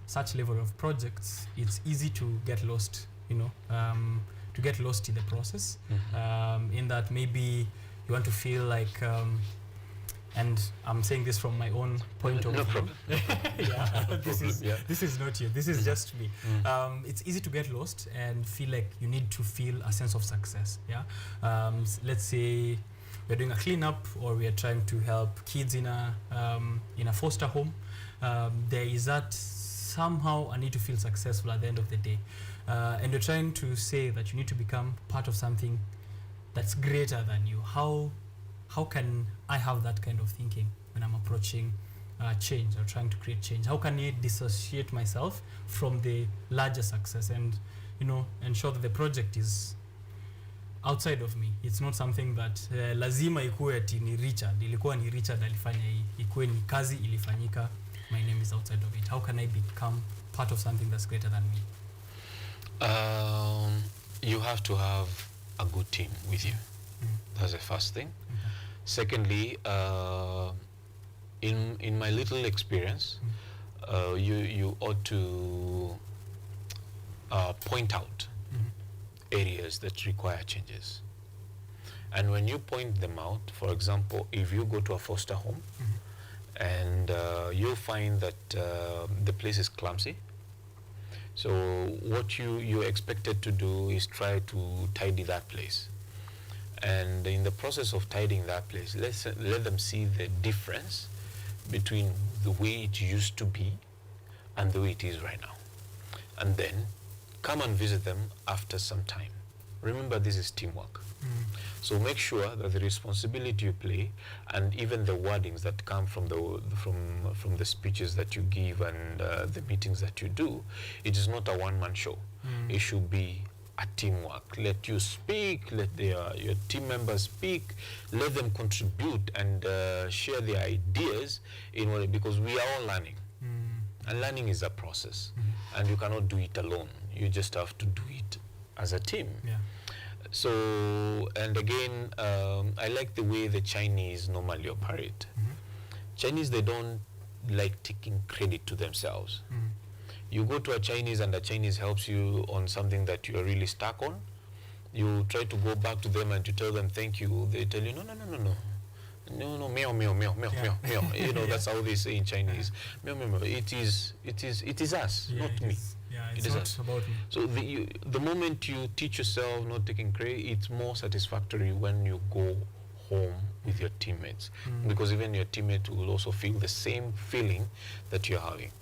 such level of projects, it's easy to get lost, to get lost in the process, in that maybe you want to feel like, and I'm saying this from my own point of view. No problem. This is not you. This is just me. It's easy to get lost and feel like you need to feel a sense of success. Let's say we're doing a cleanup or we are trying to help kids in a foster home. there is that somehow I need to feel successful at the end of the day. And you're trying to say that you need to become part of something that's greater than you. How can I have that kind of thinking when I'm approaching change or trying to create change? How can I dissociate myself from the larger success and, you know, ensure that the project is outside of me? It's not something that lazima ikuwe ati ni Richard, ilikuwa ni Richard alifanya hii, ikuwe ni kazi ilifanyika, my name is outside of it. How can I become part of something that's greater than me? You have to have a good team with you. That's the first thing. Secondly, in my little experience, you ought to point out areas that require changes. And when you point them out, for example, if you go to a foster home and you'll find that the place is clumsy, so what you're expected to do is try to tidy that place. And in the process of tidying that place, let them see the difference between the way it used to be and the way it is right now. And then come and visit them after some time. Remember, this is teamwork. So make sure that the responsibility you play and even the wordings that come from the speeches that you give and the meetings that you do, it is not a one-man show. It should be a teamwork. Let you speak, let your team members speak, let them contribute and share their ideas in order, because we are all learning. And learning is a process. And you cannot do it alone. You just have to do it as a team. So, and again, I like the way the Chinese normally operate. Chinese, they don't like taking credit to themselves. You go to a Chinese and the Chinese helps you on something that you are really stuck on. You try to go back to them and to tell them thank you. They tell you, no, meow, meow, meow, meow, meow. You know, that's how they say in Chinese. Meow, meow, meow. It is us, not me. It's not about me. So the moment you teach yourself not taking credit, it's more satisfactory when you go home with your teammates, because even your teammate will also feel the same feeling that you're having.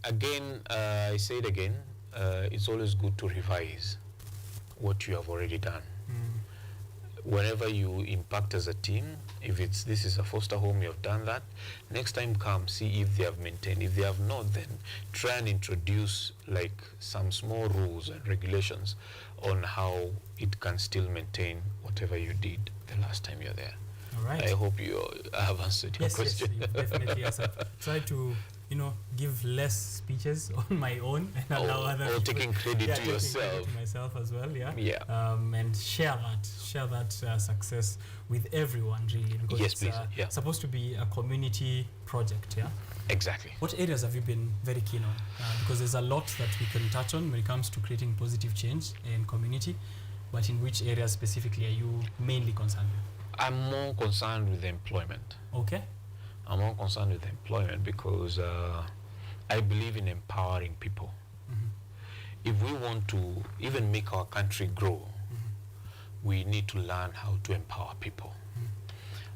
Again, I say it again, it's always good to revise what you have already done. Whenever you impact as a team, if this is a foster home, you have done that, next time come, see if they have maintained. If they have not, then try and introduce like some small rules and regulations on how it can still maintain whatever you did the last time you're there. All right. I hope I have answered your question. Yes, you definitely answered. Try to, you know, give less speeches on my own and allow other people. Taking credit to yourself. Credit to myself as well, yeah. And share that success with everyone, really. Because yes, please. It's supposed to be a community project, yeah? Exactly. What areas have you been very keen on? Because there's a lot that we can touch on when it comes to creating positive change in community, but in which areas specifically are you mainly concerned with? I'm more concerned with employment. Okay. I'm more concerned with employment because I believe in empowering people. If we want to even make our country grow, we need to learn how to empower people.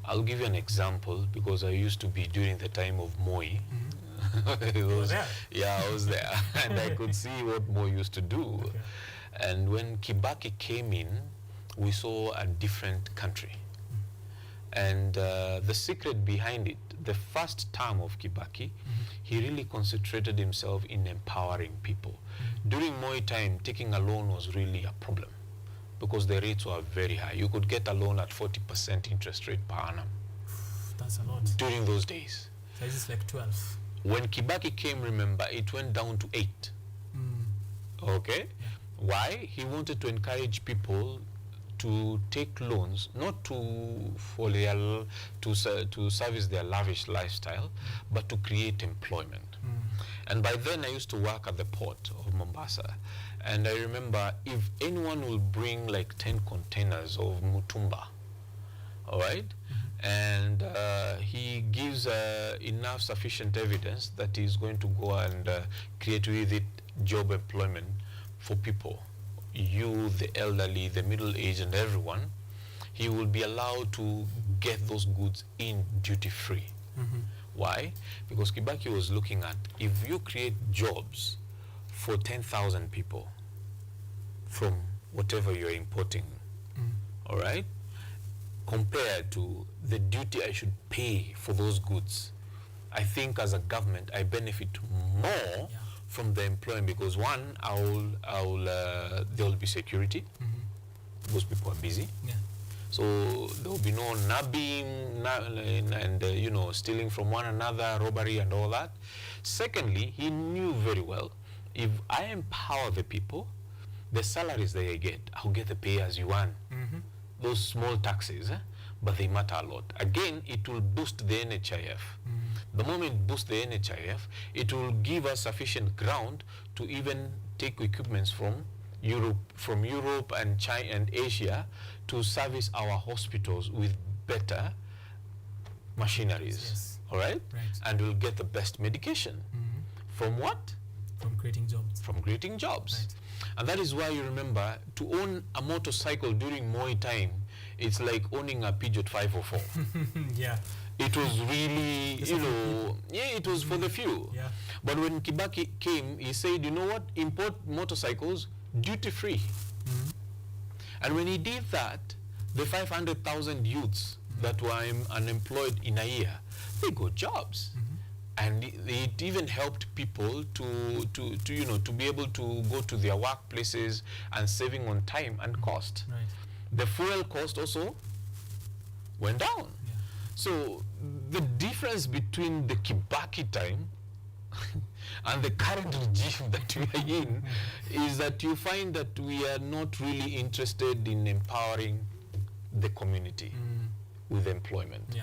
I'll give you an example because I used to be during the time of Moi. Yeah, I was there. And I could see what Moi used to do. Okay. And when Kibaki came in, we saw a different country. And the secret behind it, the first term of Kibaki, he really concentrated himself in empowering people. During Moi time, taking a loan was really a problem because the rates were very high. You could get a loan at 40% interest rate per annum. That's a lot. During those days. So it's like 12. When Kibaki came, remember, it went down to 8. Okay? Yeah. Why? He wanted to encourage people to take loans, not to service their lavish lifestyle, but to create employment. And by then I used to work at the port of Mombasa. And I remember if anyone will bring like 10 containers of mutumba, all right? And he gives enough sufficient evidence that he's going to go and create with it job employment for people. You, the elderly, the middle-aged, and everyone, he will be allowed to get those goods in duty-free Why? Because Kibaki was looking at, if you create jobs for 10,000 people from whatever you're importing, all right, compared to the duty I should pay for those goods, I think as a government I benefit more from the employment, because one, there will be security. Those people are busy. So there will be no nabbing and you know, stealing from one another, robbery and all that. Secondly, he knew very well, if I empower the people, the salaries that I get, I'll get the pay as you earn. Those small taxes, but they matter a lot. Again, it will boost the NHIF. The moment it boosts the NHIF, it will give us sufficient ground to even take equipments from Europe and China and Asia to service our hospitals with better machineries. All right? And we'll get the best medication. From what? From creating jobs. From creating jobs. And that is why you remember, to own a motorcycle during Moi time, it's like owning a Peugeot 504. It was really, you know, it was for the few. But when Kibaki came, he said, you know what, import motorcycles duty-free. And when he did that, the 500,000 youths that were unemployed in a year, they got jobs. And it even helped people to you know, to be able to go to their workplaces and saving on time and cost. The fuel cost also went down. So the difference between the Kibaki time and the current regime that we are in is that you find that we are not really interested in empowering the community with employment.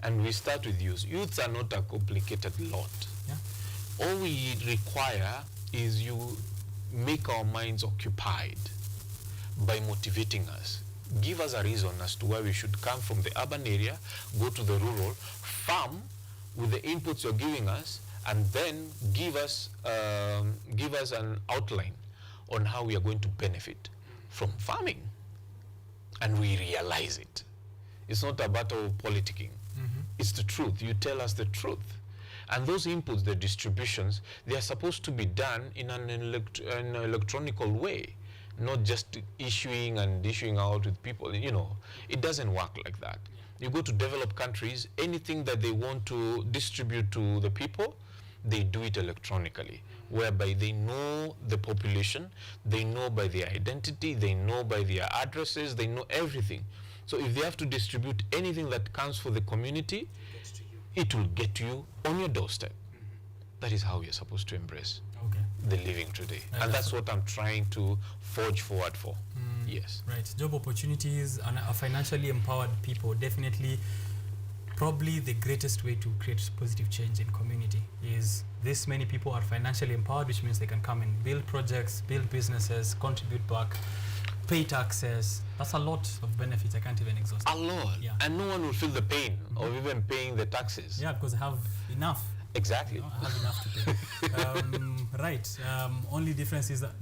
And we start with youth. Youths are not a complicated lot. All we require is you make our minds occupied by motivating us. Give us a reason as to why we should come from the urban area, go to the rural, farm with the inputs you're giving us, and then give us an outline on how we are going to benefit from farming. And we realize it. It's not a battle of politicking. It's the truth. You tell us the truth. And those inputs, the distributions, they are supposed to be done in an electronical way, not just issuing out with people. You know, it doesn't work like that. You go to developed countries, anything that they want to distribute to the people, they do it electronically, whereby they know the population, they know by their identity, they know by their addresses, they know everything. So if they have to distribute anything that comes for the community, it will get to you on your doorstep. That is how we are supposed to embrace the living today. And that's what I'm trying to forge forward for. Yes. Right. Job opportunities and financially empowered people, definitely, probably the greatest way to create positive change in community is this many people are financially empowered, which means they can come and build projects, build businesses, contribute back, pay taxes. That's a lot of benefits. I can't even exhaust. A lot. And no one will feel the pain of even paying the taxes. Because they have enough. Exactly. I have enough to pay. Right. Only difference is that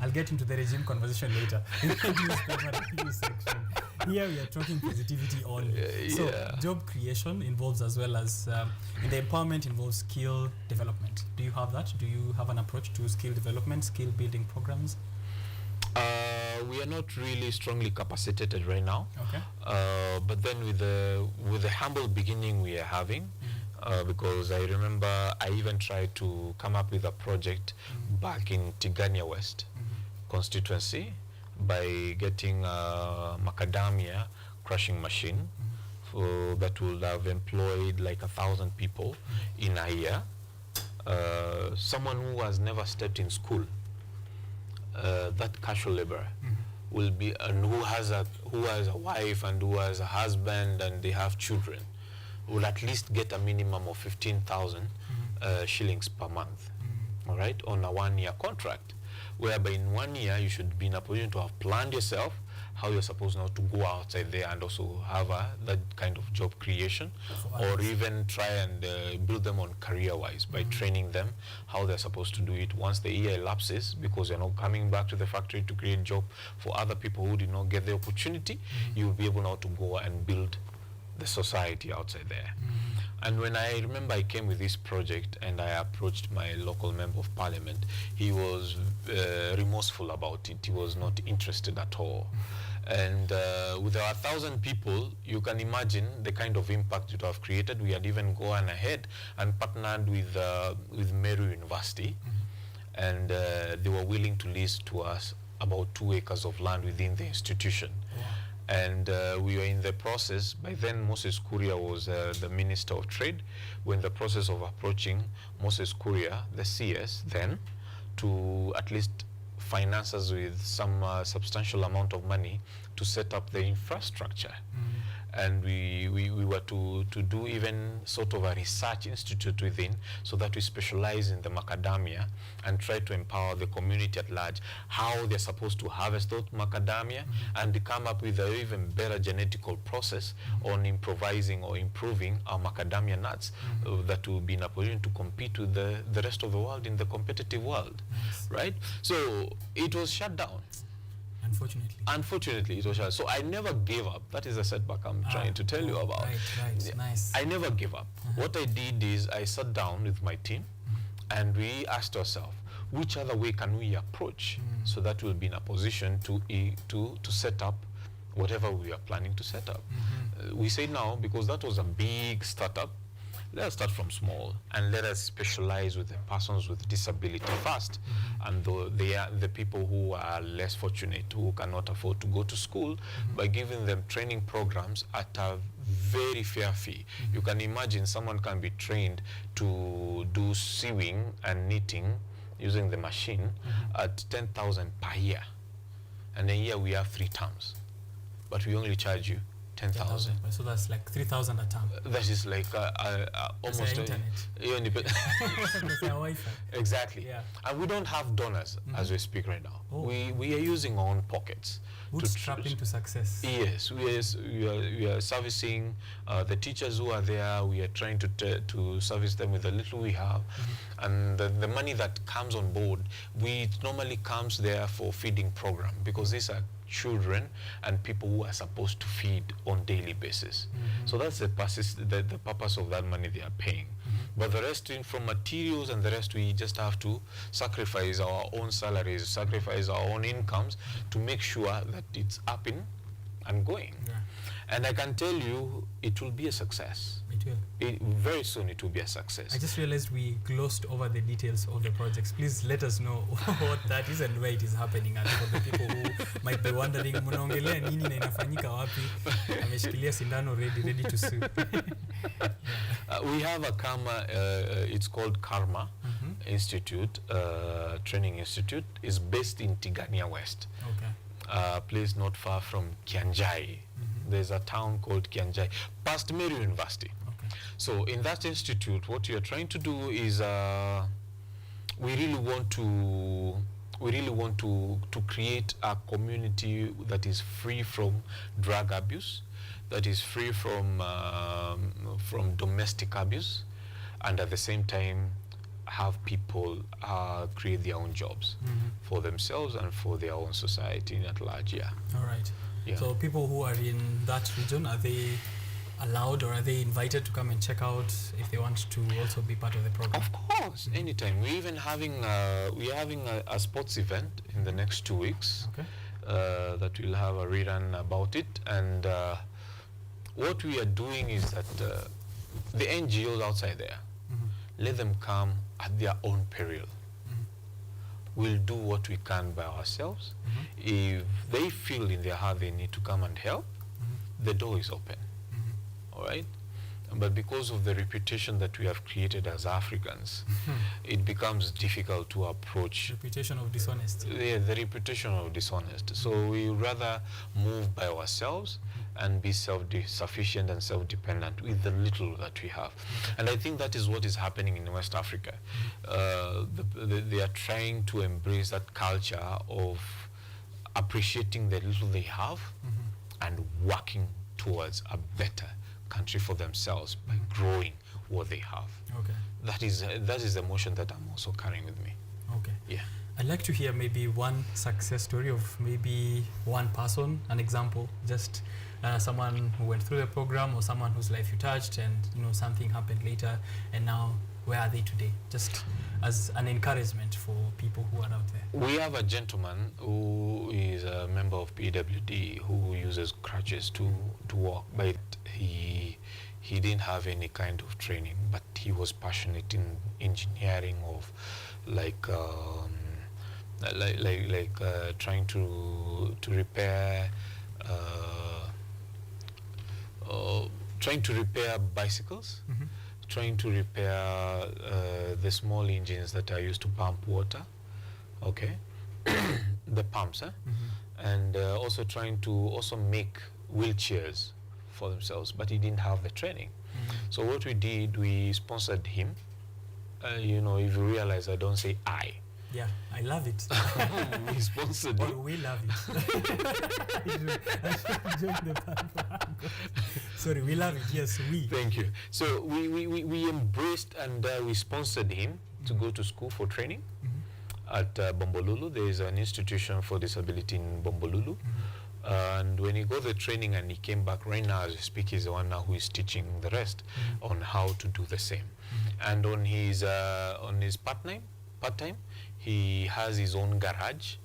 I'll get into the regime conversation later in the news section. Here we are talking positivity only. So job creation involves, as well as in the empowerment, involves skill development. Do you have that? Do you have an approach to skill development, skill building programs? We are not really strongly capacitated right now. But then with the humble beginning we are having, because I remember I even tried to come up with a project back in Tigania West constituency by getting a macadamia crushing machine that would have employed like 1,000 people in a year. Someone who has never stepped in school, that casual laborer will be, and who has a wife and who has a husband and they have children, will at least get a minimum of 15,000 shillings per month, all right, on a 1-year contract, whereby in 1 year you should be in a position to have planned yourself how you're supposed now to go outside there and also have that kind of job creation, or even try and build them on career-wise by training them how they're supposed to do it once the year elapses, because you're not coming back to the factory to create job for other people who did not get the opportunity. You'll be able now to go and build the society outside there. And when I remember I came with this project and I approached my local member of parliament, he was remorseful about it. He was not interested at all. And with our 1,000 people, you can imagine the kind of impact it would have created. We had even gone ahead and partnered with Meru University, and they were willing to lease to us about 2 acres of land within the institution. And we were in the process. By then, Moses Kuria was the Minister of Trade. We're in the process of approaching Moses Kuria, the CS then, to at least finance us with some substantial amount of money to set up the infrastructure. And we were to do even sort of a research institute within, so that we specialize in the macadamia and try to empower the community at large, how they're supposed to harvest those macadamia and come up with an even better genetical process on improvising or improving our macadamia nuts that will be in a position to compete with the rest of the world in the competitive world, right? So it was shut down. Unfortunately, it was shut. So I never gave up. That is a setback I'm trying to tell you about. Right, nice. I never gave up. What I did is I sat down with my team and we asked ourselves, which other way can we approach so that we'll be in a position to set up whatever we are planning to set up. We say now, because that was a big startup, let us start from small and let us specialize with the persons with disability first, and they are the people who are less fortunate, who cannot afford to go to school, by giving them training programs at a very fair fee. You can imagine someone can be trained to do sewing and knitting using the machine at 10,000 per year, and a year we have 3 terms, but we only charge you 10,000. So that's like 3,000 a term. That is like almost internet. Wi-Fi. Exactly. Yeah. And we don't have donors as we speak right now. We are using our own pockets. Bootstrapping to success. Yes, we are servicing the teachers who are there. We are trying to service them with the little we have, and the money that comes on board, it normally comes there for feeding program, because these are children and people who are supposed to feed on daily basis. So that's the purpose of that money they are paying. But the rest, from materials and the rest, we just have to sacrifice our own salaries, sacrifice our own incomes to make sure that it's up and going. And I can tell you, it will be a success. It will. Very soon it will be a success. I just realized we glossed over the details of the projects. Please let us know what that is and where it is happening. And for the people who might be wondering, mnaongelea nini na inafanyika wapi? Ameshikilia sindano ready to sue. We have a Karma, it's called Karma Institute, Training Institute. It's based in Tigania West. Okay. A place not far from Kianjai. There's a town called Kianjai, past Meru University. Okay. So in that institute, what we are trying to do is we really want to create a community that is free from drug abuse, that is free from domestic abuse, and at the same time have people create their own jobs for themselves and for their own society at large. All right. Yeah. So people who are in that region, are they allowed or are they invited to come and check out if they want to also be part of the program? Of course, anytime. We're even having a sports event in the next 2 weeks. Okay. That we'll have a rerun about it. And what we are doing is that the NGOs outside there, let them come at their own peril. We'll do what we can by ourselves. If they feel in their heart they need to come and help, the door is open. All right? But because of the reputation that we have created as Africans, it becomes difficult to approach. Reputation of dishonesty. Yeah, the reputation of dishonest. So we rather move by ourselves and be self-sufficient and self-dependent with the little that we have. And I think that is what is happening in West Africa. They are trying to embrace that culture of appreciating the little they have and working towards a better country for themselves by growing what they have. Okay. That is the motion that I'm also carrying with me. Okay. Yeah. A like to hear maybe one success story of maybe one person, an example, just someone who went through the program or someone whose life you touched and, you know, something happened later and now where are they today? Just as an encouragement for people who are out there. We have a gentleman who is a member of PWD who uses crutches to walk, but he didn't have any kind of training, but he was passionate in engineering of trying to repair bicycles, trying to repair the small engines that are used to pump water, okay, the pumps, and also trying to also make wheelchairs for themselves, but he didn't have the training. So what we did, we sponsored him. You know, if you realize I don't say I. Yeah, I love it. We sponsored him. We love it. Sorry, we love it. Yes, we. Thank you. So we embraced and we sponsored him to go to school for training at Bombolulu. There is an institution for disability in Bombolulu. And when he got the training and he came back, right now as we speak, he's the one now who is teaching the rest on how to do the same. And on his part-time, he has his own garage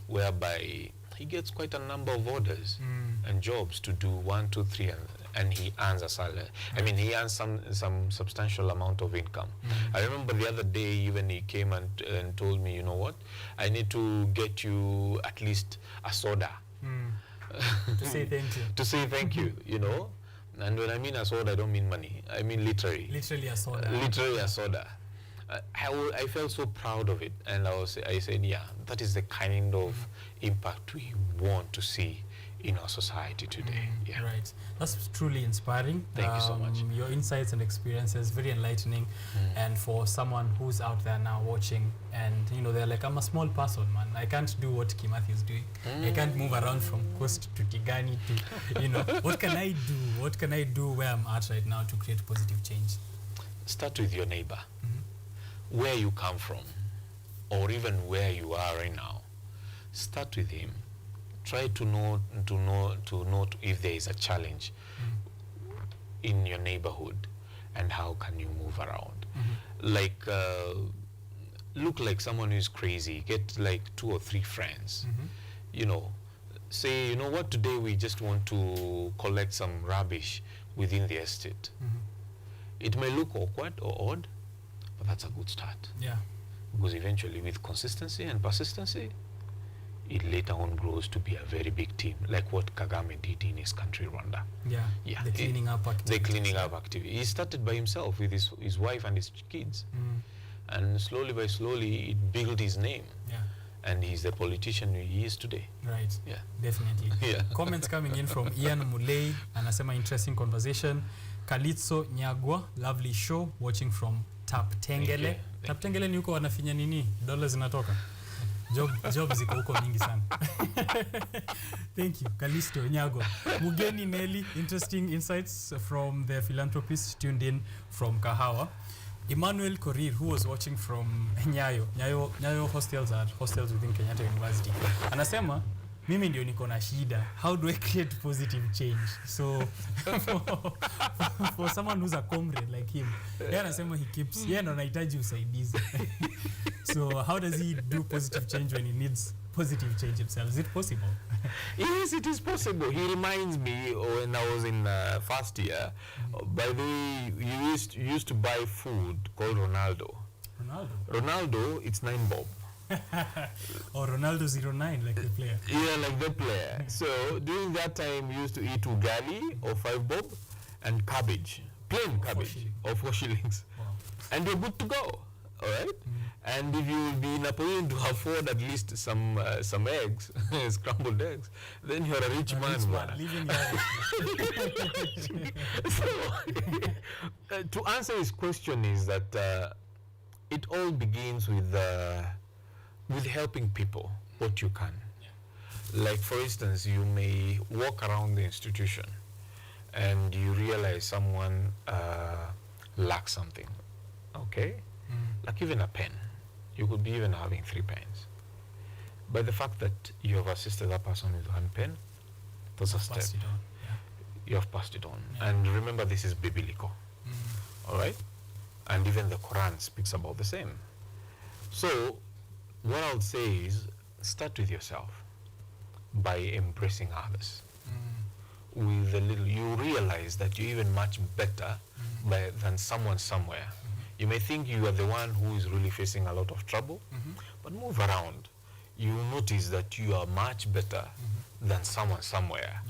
whereby he gets quite a number of orders and jobs to do 1, 2, 3, and he earns a salary. I mean, he earns some substantial amount of income. I remember the other day even he came and told me, you know what, I need to get you at least a soda. To say thank you. To say thank you, you know. And when I mean a soda, I don't mean money. I mean literally. Literally a soda. Literally a soda. I felt so proud of it, and I said, yeah, that is the kind of impact we want to see in our society today. Yeah. Right. That's truly inspiring. Thank you so much. Your insights and experiences, very enlightening. And for someone who's out there now watching and, you know, they're like, I'm a small person, man. I can't do what Kimathi is doing. I can't move around from Coast to Tigani to, you know, what can I do? What can I do where I'm at right now to create positive change? Start with your neighbor. Where you come from, or even where you are right now. Start with him. Try to note if there is a challenge in your neighborhood and how can you move around. Like, look like someone who is crazy. Get like 2 or 3 friends. You know, say, you know what, today we just want to collect some rubbish within the estate. It may look awkward or odd, but that's a good start. Yeah. Because eventually with consistency and persistency, it later on grows to be a very big team, like what Kagame did in his country, Rwanda. Yeah. The cleaning up activity. The cleaning up activity. He started by himself with his wife and his kids. And slowly by slowly, it built his name. Yeah. And he's the politician he is today. Right. Yeah. Definitely. Yeah. Comments coming in from Ian Mulei, anasema interesting conversation. Kalitso Nyagwa, lovely show, watching from Taptengele. Taptengele ni huko wanafinya nini? Dollars zinatoka. Job ziko huko mingi sana. Thank you, Kalisto Nyago. Mugeni Nelly, interesting insights from the philanthropist tuned in from Kahawa. Emmanuel Korir, who was watching from Nyayo hostels within Kenyatta University. Anasema, mimi ndio niko na shida. How do I create positive change? So, for someone who's a comrade like him, yeye anasema yeye ndo anahitaji usaidizi. So, how does he do positive change when he needs positive change himself? Is it possible? Yes, it is possible. He reminds me when I was in first year, by the way, you used to buy food called Ronaldo. Ronaldo, it's 9 bob. Or Ronaldo 09, like the player. Yeah, like the player. So during that time, we used to eat ugali or 5 bob and cabbage, plain cabbage, or 4 shillings. Wow. And you're good to go. All right. And if you will be in a position to afford at least some eggs, scrambled eggs, then you're a rich man. So, to answer his question is that it all begins with helping people what you can. Like for instance, you may walk around the institution and you realize someone lacks something. Okay? Like even a pen. You could be even having 3 pens. by the fact that you have assisted that person with one pen, that's a step. You have passed it on. And remember, this is biblical. All right? And even the Quran speaks about the same. So what I would say is, start with yourself by embracing others. With a little, you realize that you're even much better than someone somewhere. You may think you are the one who is really facing a lot of trouble, but move around. You will notice that you are much better than someone somewhere.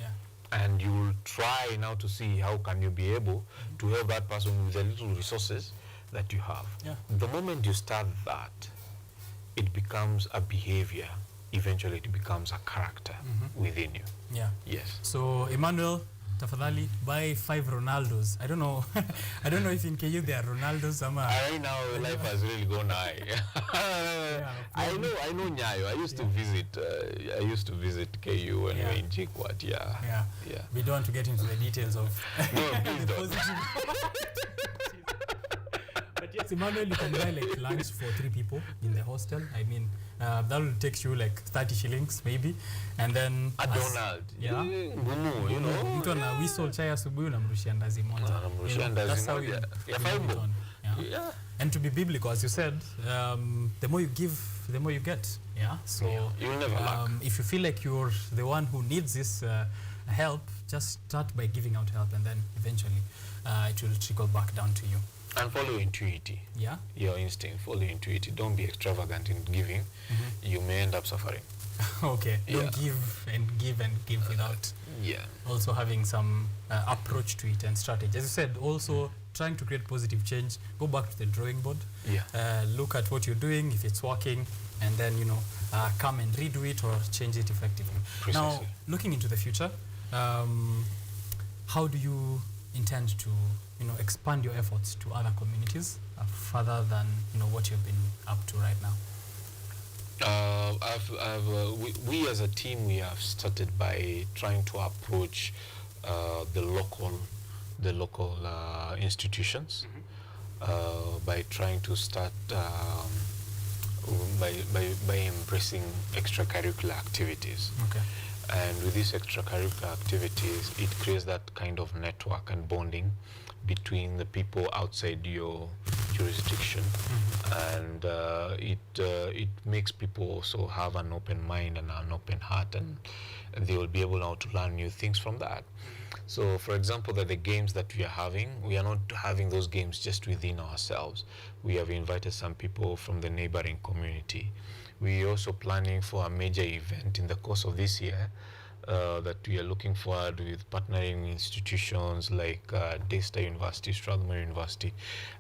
And you will try now to see how can you be able to help that person with the little resources that you have. The moment you start that, it becomes a behavior. Eventually it becomes a character within you. Yes. So Emmanuel, tafadhali, buy 5 Ronaldos. I don't know. I don't know if in KU there are Ronaldos. Right now life has really gone high. I know Nyayo. I used to visit KU when we were in JKUAT. Yeah. We don't want to get into the details of please don't. But yes, Emmanuel, you can buy like lunch for 3 people in the hostel. I mean, that will take you like 30 shillings maybe, and then a donut. Ngumu, you know. Mtu ana whistle chai asubuhi unamrushia ndazi moja. That's how you And to be biblical, as you said, the more you give, the more you get. So you'll never lack. If you feel like you're the one who needs this help, just start by giving out help, and then eventually it will trickle back down to you. And follow intuitivity. Your instinct. Follow intuitivity. Don't be extravagant in giving. You may end up suffering. Okay. Don't give and give without also having some approach to it and strategy. As you said, also trying to create positive change. Go back to the drawing board. Look at what you're doing, if it's working, and then come and redo it or change it effectively. Now, looking into the future, how do you intend to expand your efforts to other communities further than what you've been up to right now? We as a team, we have started by trying to approach the local institutions by trying to start by embracing extracurricular activities. And with these extracurricular activities, it creates that kind of network and bonding between the people outside your jurisdiction, and it makes people also have an open mind and an open heart, and they will be able now to learn new things from that. So, for example, the games that we are not having those games just within ourselves. We have invited some people from the neighboring community. We are also planning for a major event in the course of this year that we are looking forward with partnering institutions like Daystar University, Strathmore University,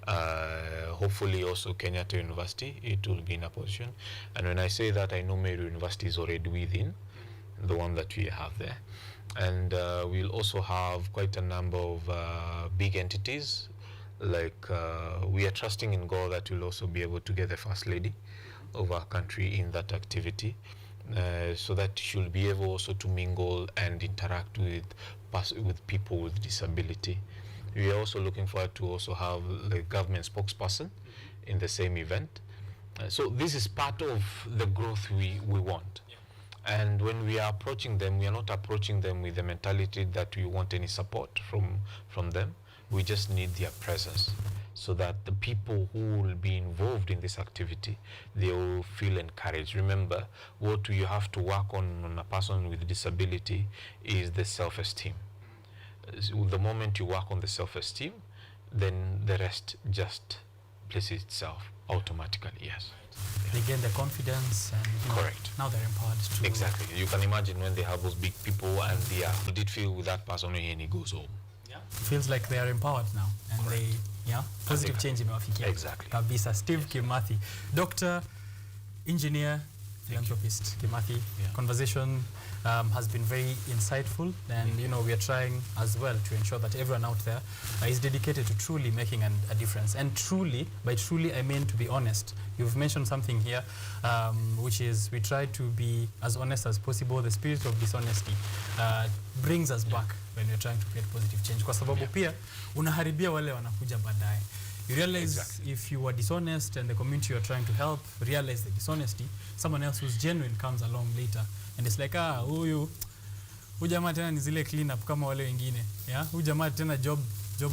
hopefully also Kenyatta University. It will be in a position. And when I say that, I know Meru University is already within the one that we have there. And we'll also have quite a number of big entities. Like we are trusting in God that we'll also be able to get the First Lady of our country in that activity, so that she'll be able also to mingle and interact with people with disability. We are also looking forward to also have the government spokesperson in the same event. So this is part of the growth we want. And when we are approaching them, we are not approaching them with the mentality that we want any support from them. We just need their presence, so that the people who will be involved in this activity, they will feel encouraged. Remember, what you have to work on a person with disability is the self-esteem. The moment you work on the self-esteem, then the rest just places itself automatically, yes. They gain the confidence, and correct. Now they're empowered to... Exactly. You can imagine when they have those big people and they did feel with that person when he goes home. Feels like they are empowered now, and correct. Positive change imewafikia. Exactly. Kabisa. Steve Kimathi, doctor, engineer, philanthropist. Kimathi, conversation has been very insightful, and we are trying as well to ensure that everyone out there is dedicated to truly making a difference. And truly, by truly I mean to be honest. You've mentioned something here, which is we try to be as honest as possible. The spirit of dishonesty brings us back when we're trying to create positive change, kwa sababu pia unaharibia wale wanakuja baadaye. You realize if you were dishonest and the community you're trying to help realize the dishonesty, someone else who's genuine comes along later and it's like, huyu jamaa tena ni zile clean up kama wale wengine. Yeah? Huyu jamaa tena job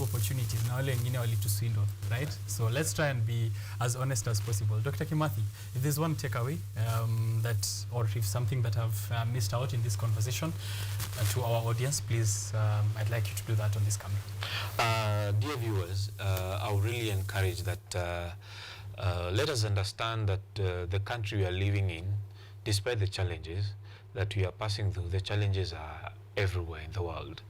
opportunities na wale wengine walituswindle, right? So let's try and be as honest as possible. Dr. Kimathi, if there's one takeaway that, or if something that I've missed out in this conversation to our audience, please, I'd like you to do that on this camera. Dear viewers, I would really encourage that let us understand that the country we are living in, despite the challenges that we are passing through, the challenges are everywhere in the world.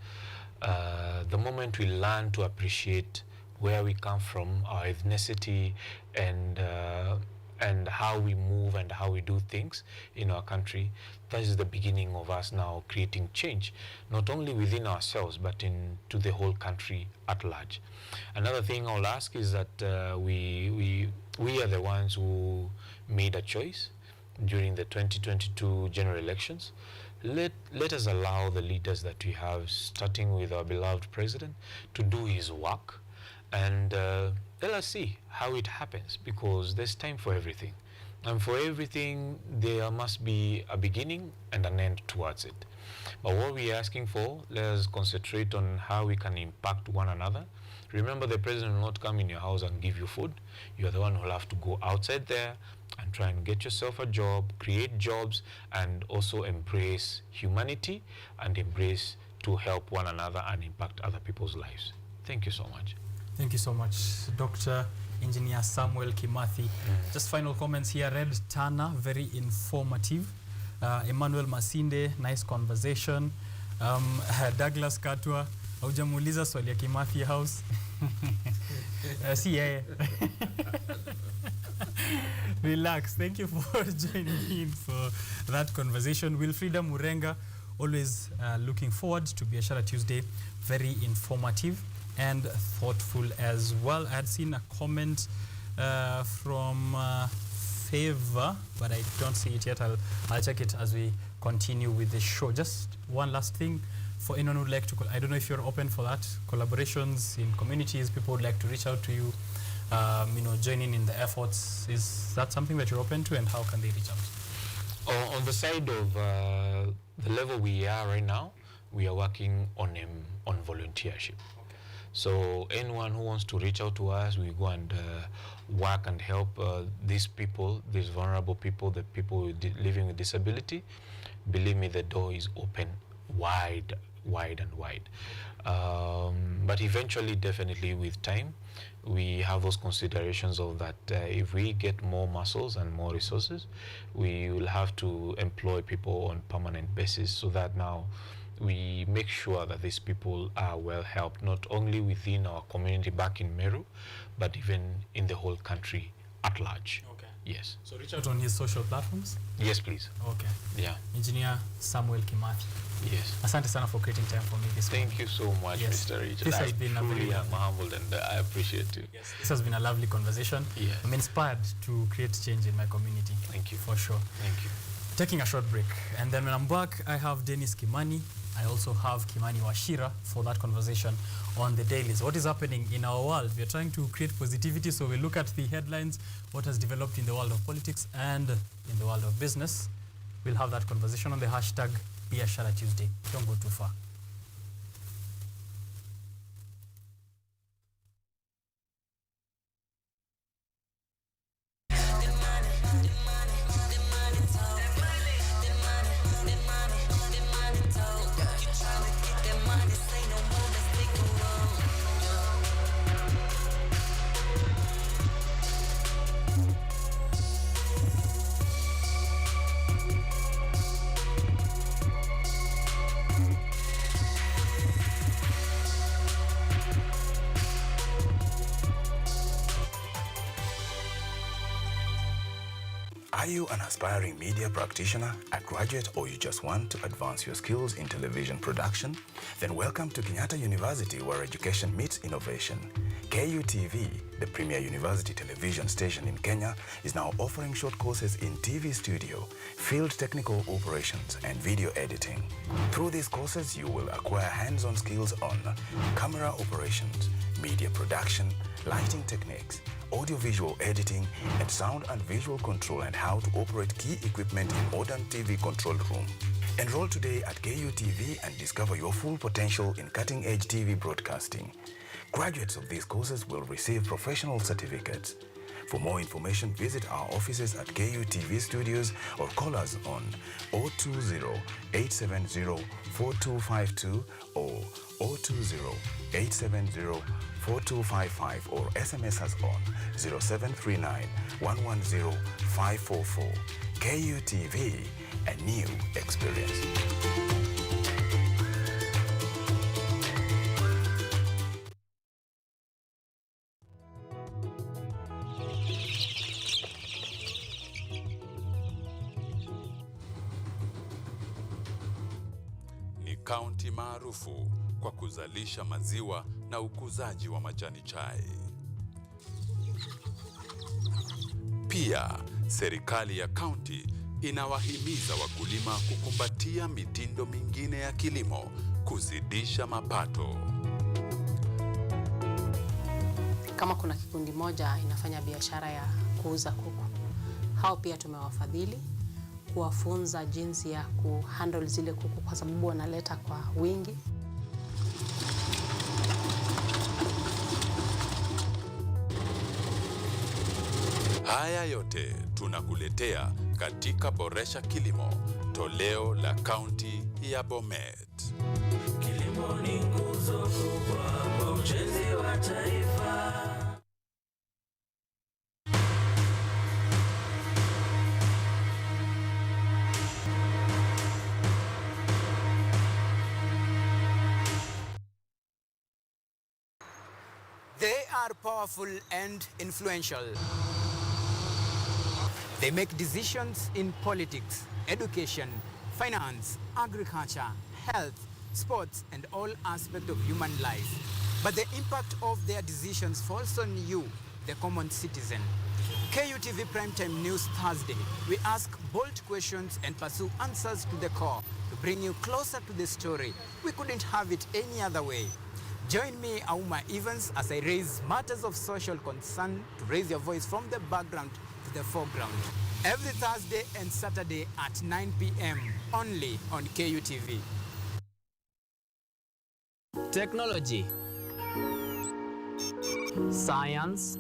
The moment we learn to appreciate where we come from, our ethnicity, and how we move and how we do things in our country, that is the beginning of us now creating change, not only within ourselves, but into the whole country at large. Another thing I'll ask is that we are the ones who made a choice during the 2022 general elections. Let us allow the leaders that we have, starting with our beloved president, to do his work, and let us see how it happens, because there's time for everything. And for everything, there must be a beginning and an end towards it. But what we're asking for, let us concentrate on how we can impact one another. Remember, the president will not come in your house and give you food. You're the one who will have to go outside there and try and get yourself a job, create jobs, and also embrace humanity and embrace to help one another and impact other people's lives. Thank you so much. Thank you so much, Dr. Engineer Samuel Kimathi. Just final comments here. Red Tana, very informative. Emmanuel Masinde, nice conversation. Douglas Katwa, haujamuuliza swali ya Kimathi House. Si yeye. Relax. Thank you for joining in for that conversation. Wilfrida Murenga, always looking forward to Biashara Tuesday. Very informative and thoughtful as well. I had seen a comment from Favor, but I don't see it yet. I'll check it as we continue with the show. Just one last thing for anyone who would like to, I don't know if you're open for that, collaborations in communities, people would like to reach out to you, joining in the efforts. Is that something that you're open to, and how can they reach out? On the side of the level we are right now, we are working on volunteership. So anyone who wants to reach out to us, we go and work and help these people, these vulnerable people, the people living with disability. Believe me, the door is open wide and wide. But eventually, definitely with time, we have those considerations of that if we get more muscles and more resources, we will have to employ people on permanent basis, so that now we make sure that these people are well helped, not only within our community back in Meru, but even in the whole country at large. Okay. Yes. So reach out on his social platforms? Yes, please. Okay. Yeah. Engineer Samuel Kimathi. Yes. Asante sana for creating time for me this morning. Thank you so much, yes. Mr. Richard. This has been truly am humbled, and I appreciate you. Yes. This has been a lovely conversation. Yes. I'm inspired to create change in my community. Thank you. For sure. Thank you. Taking a short break, and then when I'm back, I have Dennis Kimani. I also have Kimani Washira for that conversation on the dailies. What is happening in our world? We are trying to create positivity, so we look at the headlines, what has developed in the world of politics and in the world of business. We'll have that conversation on the hashtag Biashara Tuesday. Don't go too far. Are you an aspiring media practitioner, a graduate, or you just want to advance your skills in television production? Then welcome to Kenyatta University, where education meets innovation. KUTV, the premier university television station in Kenya, is now offering short courses in TV studio, field technical operations, and video editing. Through these courses, you will acquire hands-on skills on camera operations, media production, lighting techniques, audiovisual editing, and sound and visual control, and how to operate key equipment in modern TV control room. Enroll today at KUTV and discover your full potential in cutting-edge TV broadcasting. Graduates of these courses will receive professional certificates. For more information, visit our offices at KUTV Studios or call us on 020-870-4252 or 020-870-4255 or SMS us on 0739-110-544. KUTV, a new experience. Kaunti maarufu kwa kuzalisha maziwa na ukuzaji wa majani chai. Pia, serikali ya kaunti inawahimiza wakulima kukumbatia mitindo mingine ya kilimo kuzidisha mapato. Kama kuna kikundi moja inafanya biashara ya kuuza kuku, hao pia tumewafadhili kuwafunza jinsi ya kuhandle zile kuku kwa sababu wanaleta kwa wingi. Haya yote tunakuletea katika Boresha Kilimo, toleo la kaunti ya Bomet. Kilimo ni nguzo kubwa kwa ujenzi wa taifa. They are powerful and influential. They make decisions in politics, education, finance, agriculture, health, sports, and all aspects of human life. But the impact of their decisions falls on you, the common citizen. KUTV Primetime News Thursday. We ask bold questions and pursue answers to the core to bring you closer to the story. We couldn't have it any other way. Join me, Auma Evans, as I raise matters of social concern to raise your voice from the background to the foreground. Every Thursday and Saturday at 9 p.m. only on KUTV. Technology, science,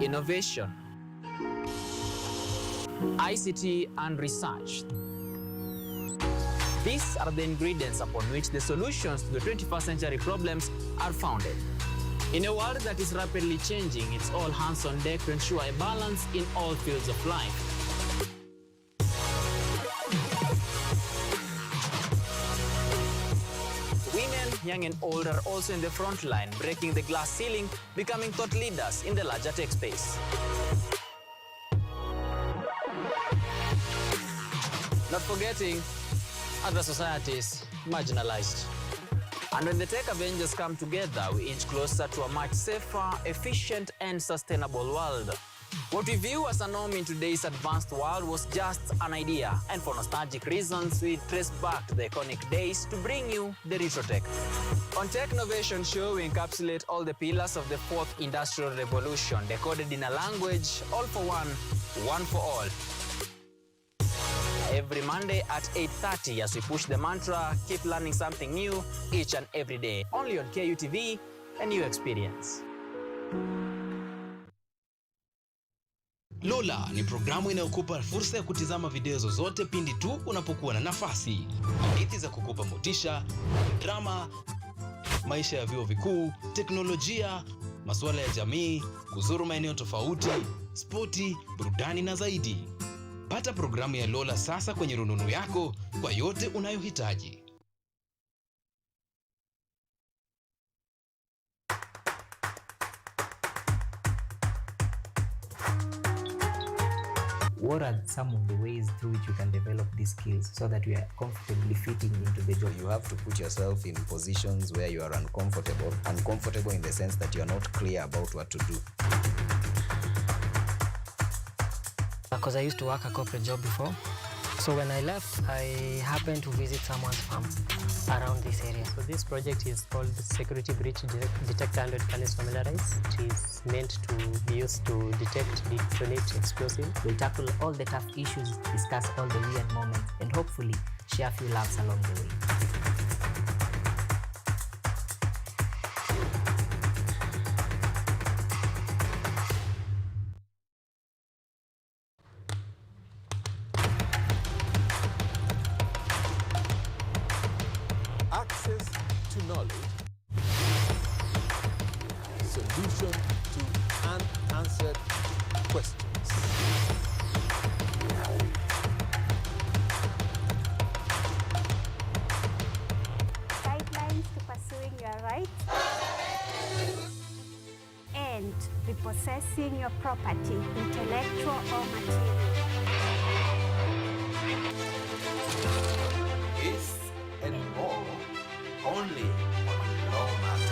innovation, ICT and research. These are the ingredients upon which the solutions to the 21st century problems are founded. In a world that is rapidly changing, it's all hands on deck to ensure a balance in all fields of life. Women, young and old, are also in the front line, breaking the glass ceiling, becoming thought leaders in the larger tech space. Not forgetting other societies marginalized. And when the tech Avengers come together, we inch closer to a much safer, efficient, and sustainable world. What we view as a norm in today's advanced world was just an idea, and for nostalgic reasons, we trace back to the iconic days to bring you the retro tech. On Tech Innovation Show, we encapsulate all the pillars of the fourth industrial revolution, decoded in a language, all for one for all. Every Monday at 8:30 as we push the mantra, keep learning something new each and every day. Only on KUTV, a new experience. Lola ni programu inayokupa fursa ya kutizama video zozote pindi tu unapokuwa na nafasi. Hadithi za kukupa motisha, drama, maisha ya vyuo vikuu, teknolojia, masuala ya jamii, kuzuru maeneo tofauti, spoti, burudani na zaidi. Pata programu ya Lola sasa kwenye rununu yako kwa yote unayohitaji. What are some of the ways through which you can develop these skills so that you are comfortably fitting into the job? You have to put yourself in positions where you are uncomfortable in the sense that you are not clear about what to do. Because I used to work a corporate job before, So when I left, I happened to visit someone's farm around this area. So this project is called Security Breach Detector and Can Familiarize. It is meant to be used to detect, detonate explosives. We'll tackle all the tough issues, discuss all the weird moments, and hopefully share a few laughs along the way. Access to knowledge, solution to unanswered questions. Guidelines to pursuing your rights and repossessing your property, intellectual or material. This and more only on Law Matters.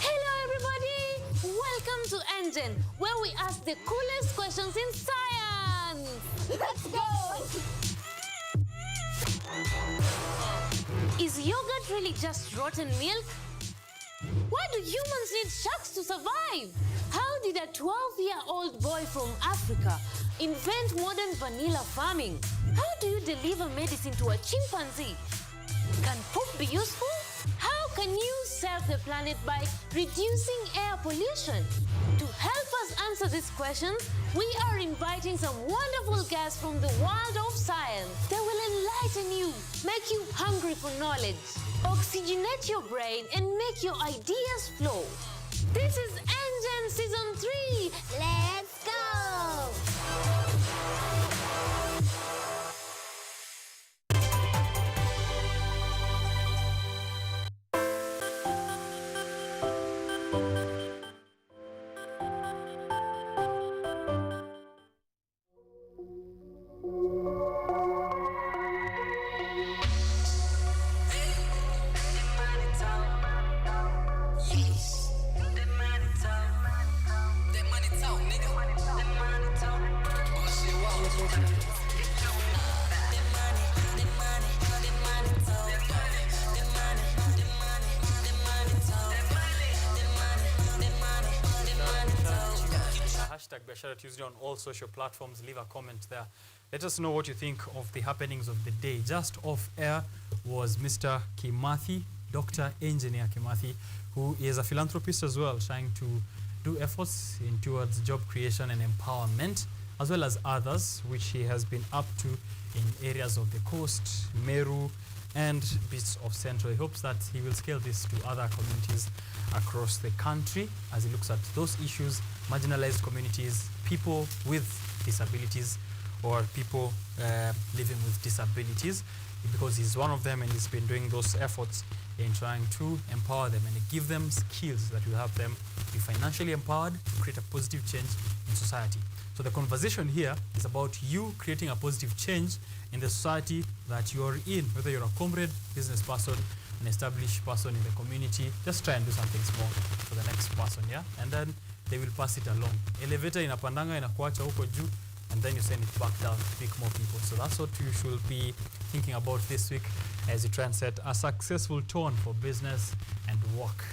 Hello everybody! Welcome to Engine, where we ask the coolest questions in science! Let's go! Is yogurt really just rotten milk? Why do humans need sharks to survive? How did a 12-year-old boy from Africa invent modern vanilla farming? How do you deliver medicine to a chimpanzee? Can poop be useful? How can you save the planet by reducing air pollution? To help us answer these questions, we are inviting some wonderful guests from the world of science. They will enlighten you, make you hungry for knowledge, oxygenate your brain, and make your ideas flow. This is Engine Season 3. Let's go! Hashtag Biashara Tuesday on all social platforms. Leave a comment there. Let us know what you think of the happenings of the day. Just off air was Mr. Kimathi, Dr. Engineer Kimathi, who is a philanthropist as well, trying to do efforts towards job creation and empowerment, as well as others, which he has been up to in areas of the coast, Meru, and bits of Central. He hopes that he will scale this to other communities across the country as he looks at those issues, marginalized communities, people with disabilities, or people living with disabilities, because he's one of them and he's been doing those efforts in trying to empower them and give them skills that will help them be financially empowered to create a positive change in society. So the conversation here is about you creating a positive change in the society that you're in, whether you're a comrade, business person, an established person in the community. Just try and do something small for the next person, yeah? And then they will pass it along. Elevator inapandanga inakuacha huko juu, and then you send it back down to pick more people. So that's what you should be thinking about this week as you try and set a successful tone for business and work.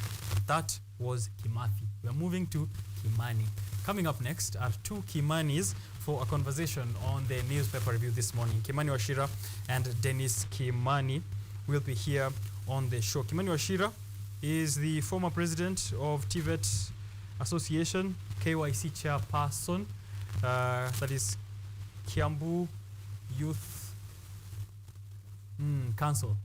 That was Kimathi. We're moving to Kimani. Coming up next are two Kimanis for a conversation on the newspaper review this morning. Kimani Wachira and Dennis Kimani will be here on the show. Kimani Wachira is the former president of TVET Association, KYC chairperson, that is Kiambu Youth Council.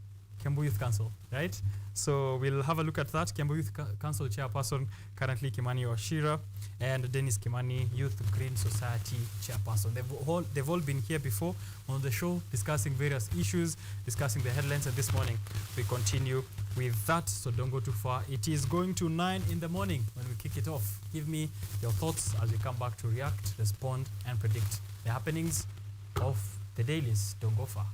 Kiambu Youth Council, right? So we'll have a look at that. Kiambu Youth Council Chairperson, currently Kimani Washira, and Dennis Kimani, Youth Green Society Chairperson. They've all been here before on the show, discussing various issues, discussing the headlines, and this morning we continue with that, so don't go too far. It is going to 9 in the morning when we kick it off. Give me your thoughts as we come back to react, respond, and predict the happenings of the dailies. Don't go far.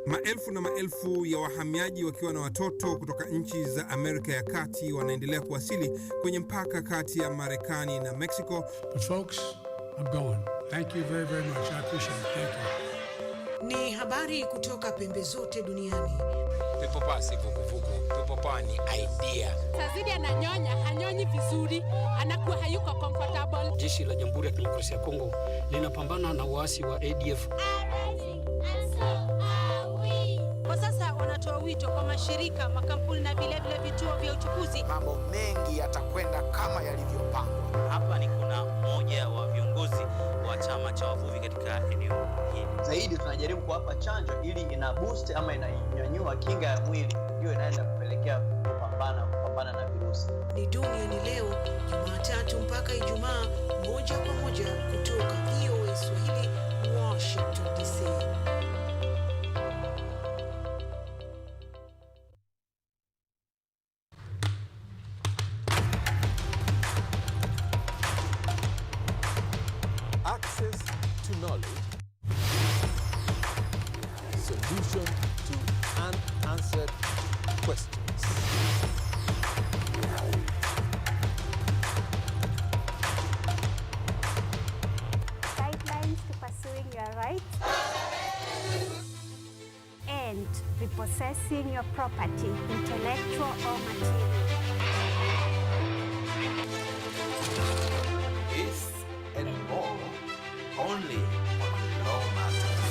Maelfu na maelfu ya wahamiaji wakiwa na watoto kutoka nchi za Amerika ya Kati wanaendelea kuwasili kwenye mpaka kati ya Marekani na Mexico. But folks, I'm going. Thank you very, very much. I appreciate it. Thank you. Ni habari kutoka pembe zote duniani. Pepo pasi vuguvugu. Pepo pa ni idea. Tazidi ananyonya, hanyonyi vizuri, anakuwa hayuko comfortable. Jeshi la Jamhuri ya Kidemokrasia ya Kongo linapambana na waasi wa ADF. Kwa sasa wanatoa wito kwa mashirika, makampuni na vilevile vituo vya uchukuzi. Mambo mengi yatakwenda kama yalivyopangwa. Hapa ni kuna mmoja wa viongozi wa chama cha wavuvi katika eneo hili. Zaidi tunajaribu kuwapa chanjo ili ina boost ama inanyanyua kinga ya mwili, hiyo inaenda kupelekea kupambana na virusi. Ni duniani leo, Jumatatu mpaka Ijumaa, moja kwa moja kutoka VOA Swahili, Washington DC. Access to knowledge, solution to unanswered questions. Guidelines to pursuing your rights and repossessing your property, intellectual or material. This and more only on Law Matters.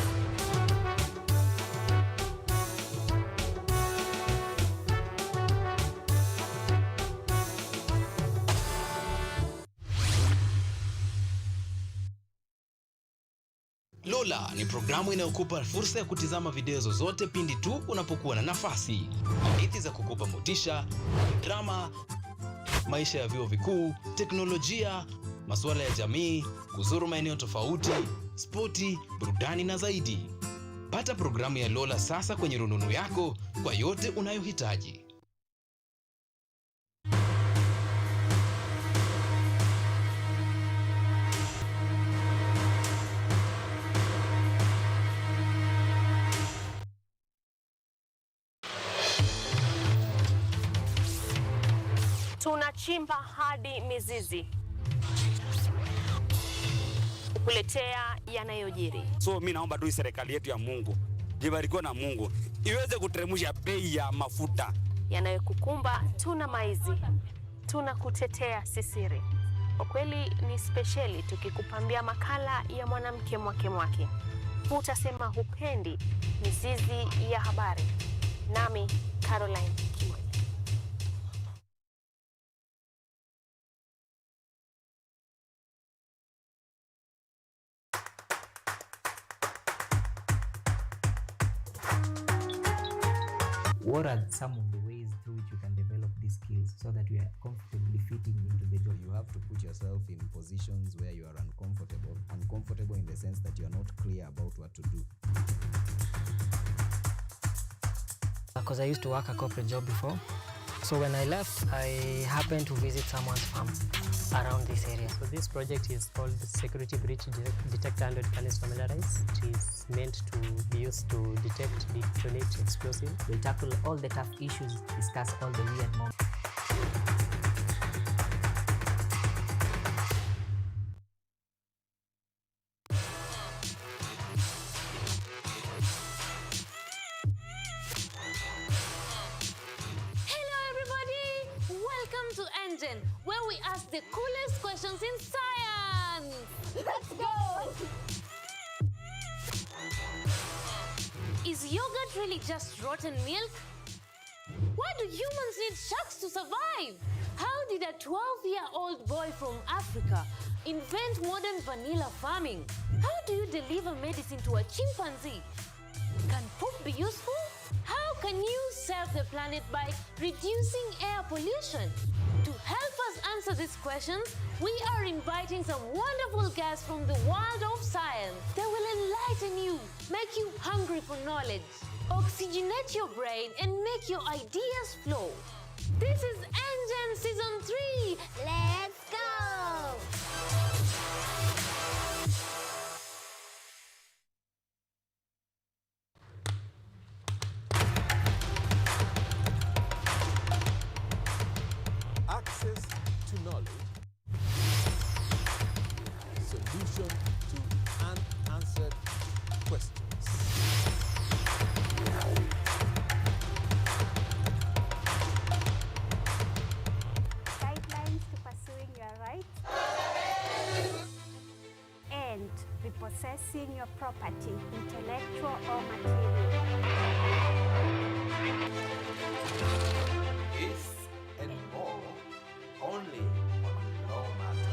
Lola ni programu inayokupa fursa ya kutizama video zozote pindi tu unapokuwa na nafasi. Hadithi za kukupa motisha, drama, maisha ya vyuo vikuu, teknolojia, masuala ya jamii, kuzuru maeneo tofauti, spoti, burudani na zaidi. Pata programu ya Lola sasa kwenye rununu yako kwa yote unayohitaji. Tunachimba hadi mizizi kukuletea yanayojiri. So mimi naomba tu serikali yetu ya Mungu, jibarikiwe na Mungu, iweze kuteremsha bei ya mafuta. Yanayokukumba tuna maizi, tunakutetea sisiri. Kwa kweli ni speciali tukikupambia makala ya mwanamke mwake. Utasema hupendi mizizi ya habari. Nami Caroline Kimwe. What are some of the ways through which you can develop these skills so that you are comfortably fitting into the job? You have to put yourself in positions where you are uncomfortable in the sense that you are not clear about what to do. Because I used to work a corporate job before. So when I left, I happened to visit someone's farm around this area. So this project is called Security Breach Detect and Can Familiarize. It is meant to be used to detect, detonate explosives. We'll tackle all the tough issues, discuss all the weird moments. Where we ask the coolest questions in science. Let's go! Is yogurt really just rotten milk? Why do humans need sharks to survive? How did a 12-year-old boy from Africa invent modern vanilla farming? How do you deliver medicine to a chimpanzee? Can poop be useful? How can you save the planet by reducing air pollution? To help us answer these questions, we are inviting some wonderful guests from the world of science. They will enlighten you, make you hungry for knowledge, oxygenate your brain, and make your ideas flow. This is Engine Season 3. Let's go! Access to knowledge. Solution to unanswered questions. Guidelines to pursuing your rights and repossessing your property, intellectual or material. This and more only on Law Matters.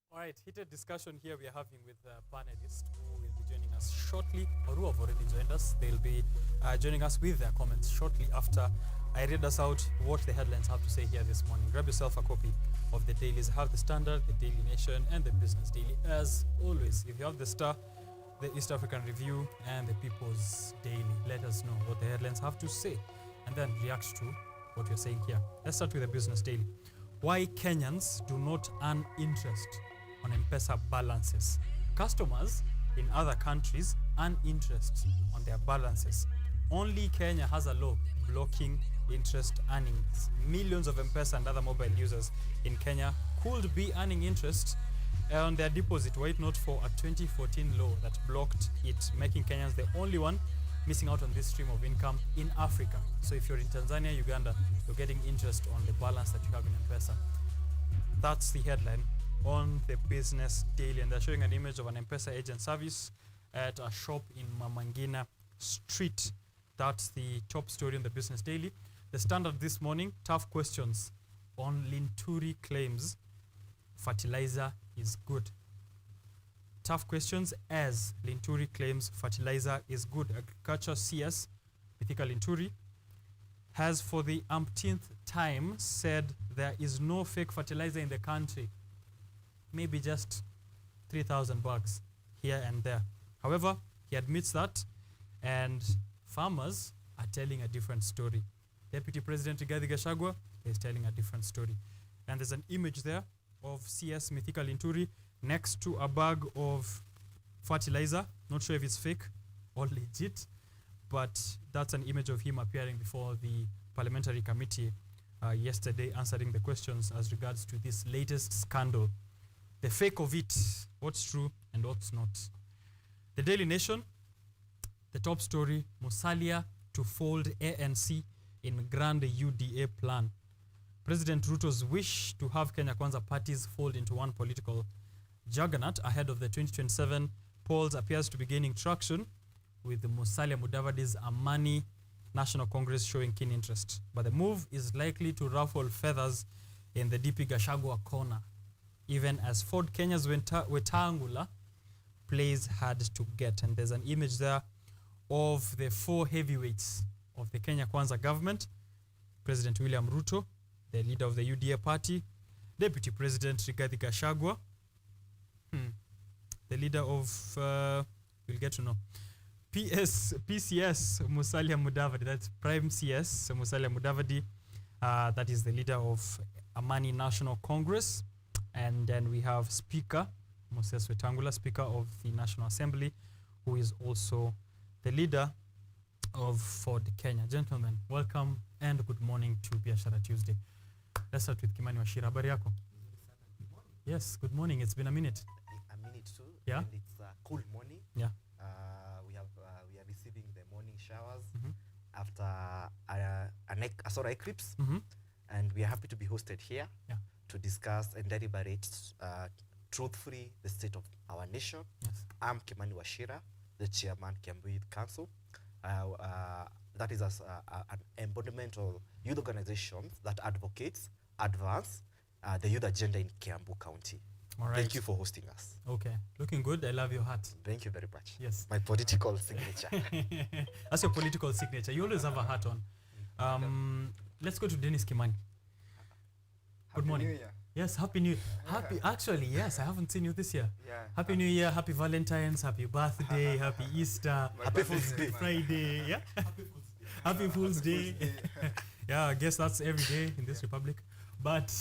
All right, heated discussion here we are having with panelists who will be joining us shortly, or who have already joined us. They'll be joining us with their comments shortly after I read us out what the headlines have to say here this morning. Grab yourself a copy of the dailies. I have the Standard, the Daily Nation, and the Business Daily. As always, if you have the Star, the East African Review, and the People's Daily, let us know what the headlines have to say, and then react to what we're saying here. Let's start with the Business Daily. Why Kenyans do not earn interest on M-Pesa balances. Customers in other countries earn interest on their balances. Only Kenya has a law blocking interest earnings. Millions of M-Pesa and other mobile users in Kenya could be earning interest on their deposit were it not for a 2014 law that blocked it, making Kenyans the only one missing out on this stream of income in Africa. So if you're in Tanzania, Uganda, you're getting interest on the balance that you have in M-Pesa. That's the headline on the Business Daily, and they're showing an image of an M-Pesa agent service at a shop in Mamangina Street. That's the top story on the Business Daily. The Standard this morning, tough questions on Linturi claims fertilizer is good. Tough questions as Linturi claims fertilizer is good. Agriculture CS Mithika Linturi has for the umpteenth time said there is no fake fertilizer in the country. Maybe just 3,000 bucks here and there. However, he admits that, and farmers are telling a different story. Deputy President Rigathi Gachagua is telling a different story. And there's an image there of CS Mithika Linturi next to a bag of fertilizer. Not sure if it's fake or legit, but that's an image of him appearing before the parliamentary committee yesterday, answering the questions as regards to this latest scandal. The fake of it, what's true and what's not. The Daily Nation, the top story, Musalia to fold ANC in grand UDA plan. President Ruto's wish to have Kenya Kwanza parties fold into one political juggernaut ahead of the 2027 polls appears to be gaining traction, with the Musalia Mudavadi's Amani National Congress showing keen interest. But the move is likely to ruffle feathers in the DP Gachagua corner, even as Ford Kenya's Wetangula plays hard to get. And there's an image there of the 4 heavyweights of the Kenya Kwanza government: President William Ruto, the leader of the UDA party, Deputy President Rigathi Gachagua, the leader of, we'll get to know, PCS Musalia Mudavadi, that's Prime CS Musalia Mudavadi, that is the leader of Amani National Congress. And then we have Speaker Moses Wetangula, Speaker of the National Assembly, who is also the leader of Ford Kenya. Gentlemen, welcome and good morning to Biashara Tuesday. Let's start with Kimani Washira. Habari yako? Yes, good morning. It's been a minute. A minute too. Yeah. And it's a cool morning. Yeah. We are receiving the morning showers after a solar eclipse, and we are happy to be hosted here to discuss and deliberate truthfully the state of our nation. Yes. I'm Kimani Washira, the chairman Kiambu Youth Council. That is an embodiment of youth organizations that advocates, advance the youth agenda in Kiambu County. All right. Thank you for hosting us. Okay, looking good. I love your hat. Thank you very much. Yes. My political signature. That's your political signature. You always have a hat on. Let's go to Dennis Kimani. Good morning. New Year. Yes, Happy New Year. Actually, yes, I haven't seen you this year. Yeah. Happy New Year, Happy Valentine's, Happy Birthday, Happy Easter, Happy Fool's Day. Friday. Yeah? Happy Fool's Day. Yeah, I guess that's every day in this republic. But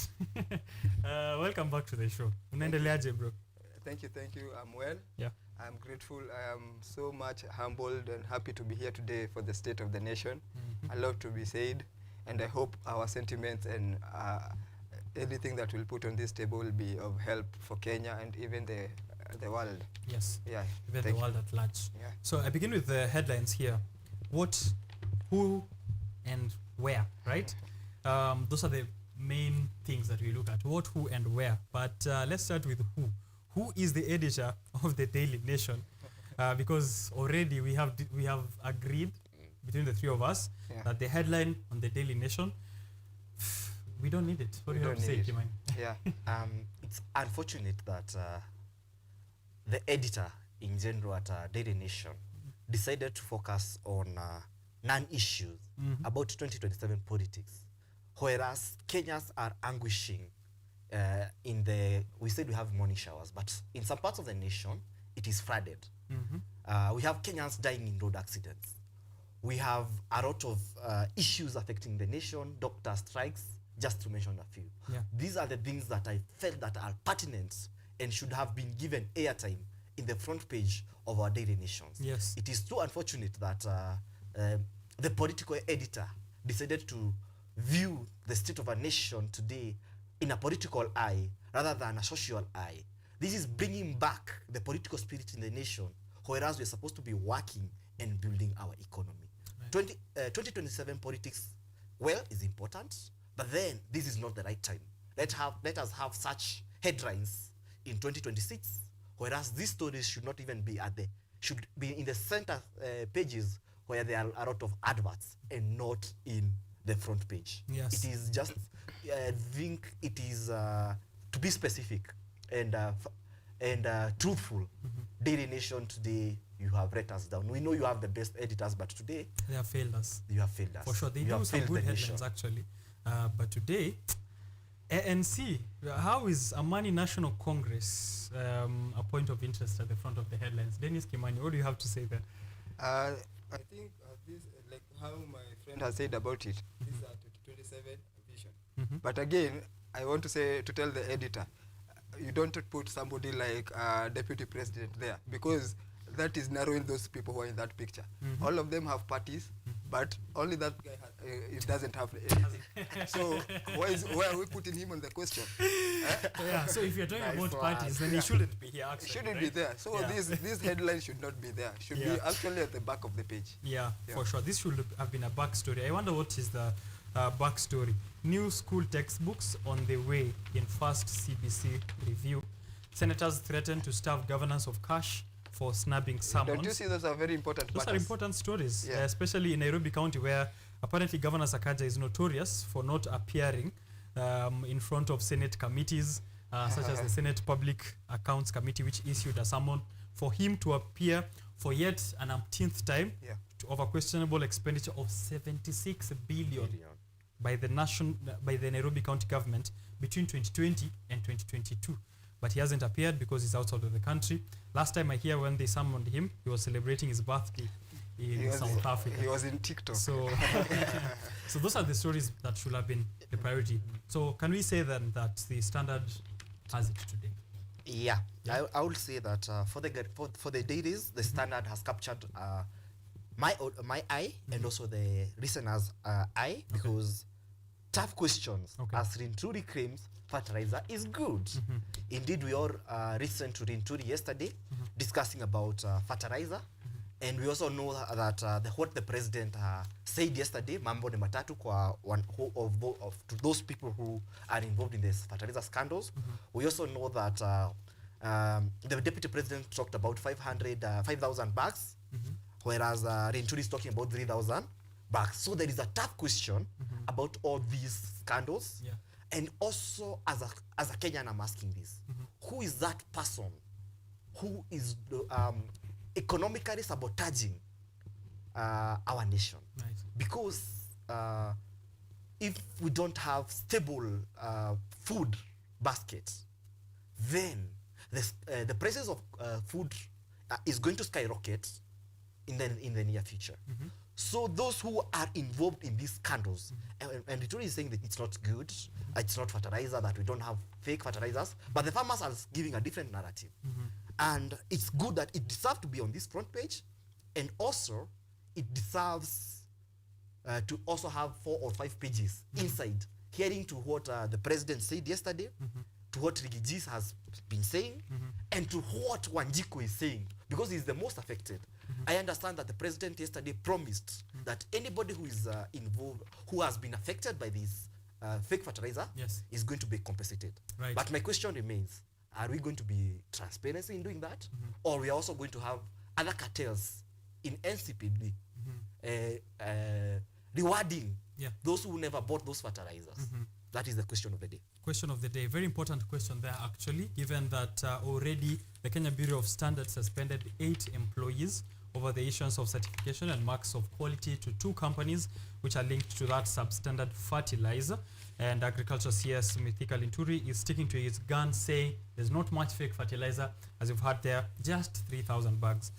welcome back to the show. Unaendeleaje, bro? Thank you. I'm well. Yeah. I'm grateful. I am so much humbled and happy to be here today for the state of the nation. A lot to be said, and I hope our sentiments and anything that we'll put on this table will be of help for Kenya and even the world. Yes. Yeah. Even the world at large. Yeah. So I begin with the headlines here. What, who, and where, right? Those are the main things that we look at. What, who, and where. But let's start with who. Who is the editor of the Daily Nation? Because already we have agreed between the three of us that the headline on the Daily Nation, we don't need it. What do you have to say, Kimani? Yeah. It's unfortunate that the editor in general at Daily Nation decided to focus on non-issues about 2027 politics, whereas Kenyans are anguishing we said we have morning showers, but in some parts of the nation, it is flooded. We have Kenyans dying in road accidents. We have a lot of issues affecting the nation, doctor strikes, just to mention a few. Yeah. These are the things that I felt that are pertinent and should have been given airtime in the front page of our Daily Nations. Yes. It is too unfortunate that the political editor decided to view the state of a nation today in a political eye rather than a social eye. This is bringing back the political spirit in the nation, whereas we're supposed to be working and building our economy. Right. 2027 politics, well, is important, but then this is not the right time. Let us have such headlines in 2026, whereas these stories should not even be should be in the center pages where there are a lot of adverts and not in the front page. Yes. It is just, I think it is to be specific and truthful. Daily Nation today, you have let us down. We know you have the best editors, but today they have failed us. You have failed us. For sure, they you do have some failed good the headlines nation. actually. But today, ANC, how is Amani National Congress a point of interest at the front of the headlines? Dennis Kimani, what do you have to say there? I think this, like how my friend has said about it, this is a 2027 vision. But again, I want to tell the editor, you don't put somebody like deputy president there, because that is narrowing those people who are in that picture. All of them have parties, but only that guy it doesn't have anything. So why are we putting him on the question? Yeah, so if you're talking about parties, then he shouldn't be here actually. Shouldn't be there. So this headline should not be there. Should be actually at the back of the page. Yeah, for sure. This should have been a backstory. I wonder what is the backstory. New school textbooks on the way in first CBC review. Senators threaten to starve governance of cash for snubbing summons. Don't you see those are very important Those matters? are important stories, especially in Nairobi County, where apparently Governor Sakaja is notorious for not appearing in front of Senate committees, such as the Senate Public Accounts Committee, which issued a summon for him to appear for yet an umpteenth time over questionable expenditure of 76 billion by the Nairobi County government between 2020 and 2022. But he hasn't appeared because he's outside of the country. Last time I hear when they summoned him, he was celebrating his birthday in South Africa. He was in TikTok. So, so those are the stories that should have been the priority. So can we say then that the Standard has it today? Yeah, I would say that for the dailies, the Standard has captured my eye and also the listeners' eye, because tough questions as Rinturi claims fertilizer is good. Indeed, we all listened to Rinturi yesterday discussing about fertilizer, and we also know that what the president said yesterday, mambo ni matatu kwa to those people who are involved in this fertilizer scandals. We also know that the deputy president talked about 5,000 bags, whereas Rinturi is talking about 3,000 bags. So there is a tough question about all these scandals. And also, as a Kenyan, I'm asking this: who is that person who is economically sabotaging our nation? Because if we don't have stable food baskets, then the prices of food is going to skyrocket in the near future. So those who are involved in these scandals, and Rinturi is saying that it's not good, it's not fertilizer, that we don't have fake fertilizers, but the farmers are giving a different narrative. And it's good that it deserves to be on this front page, and also it deserves to also have 4 or 5 pages inside, hearing to what the president said yesterday, to what Rigijis has been saying, and to what Wanjiku is saying, because he's the most affected. I understand that the president yesterday promised that anybody who is involved, who has been affected by this fake fertilizer, is going to be compensated. But my question remains: are we going to be transparency in doing that, or we are also going to have other cartels in NCPD rewarding those who never bought those fertilizers? That is the question of the day. Question of the day. Very important question there, actually, given that already the Kenya Bureau of Standards suspended 8 employees over the issuance of certification and marks of quality to 2 companies which are linked to that substandard fertilizer. And Agriculture CS Mithika Linturi is sticking to his gun, saying there's not much fake fertilizer, as you've heard there, just 3,000 bags.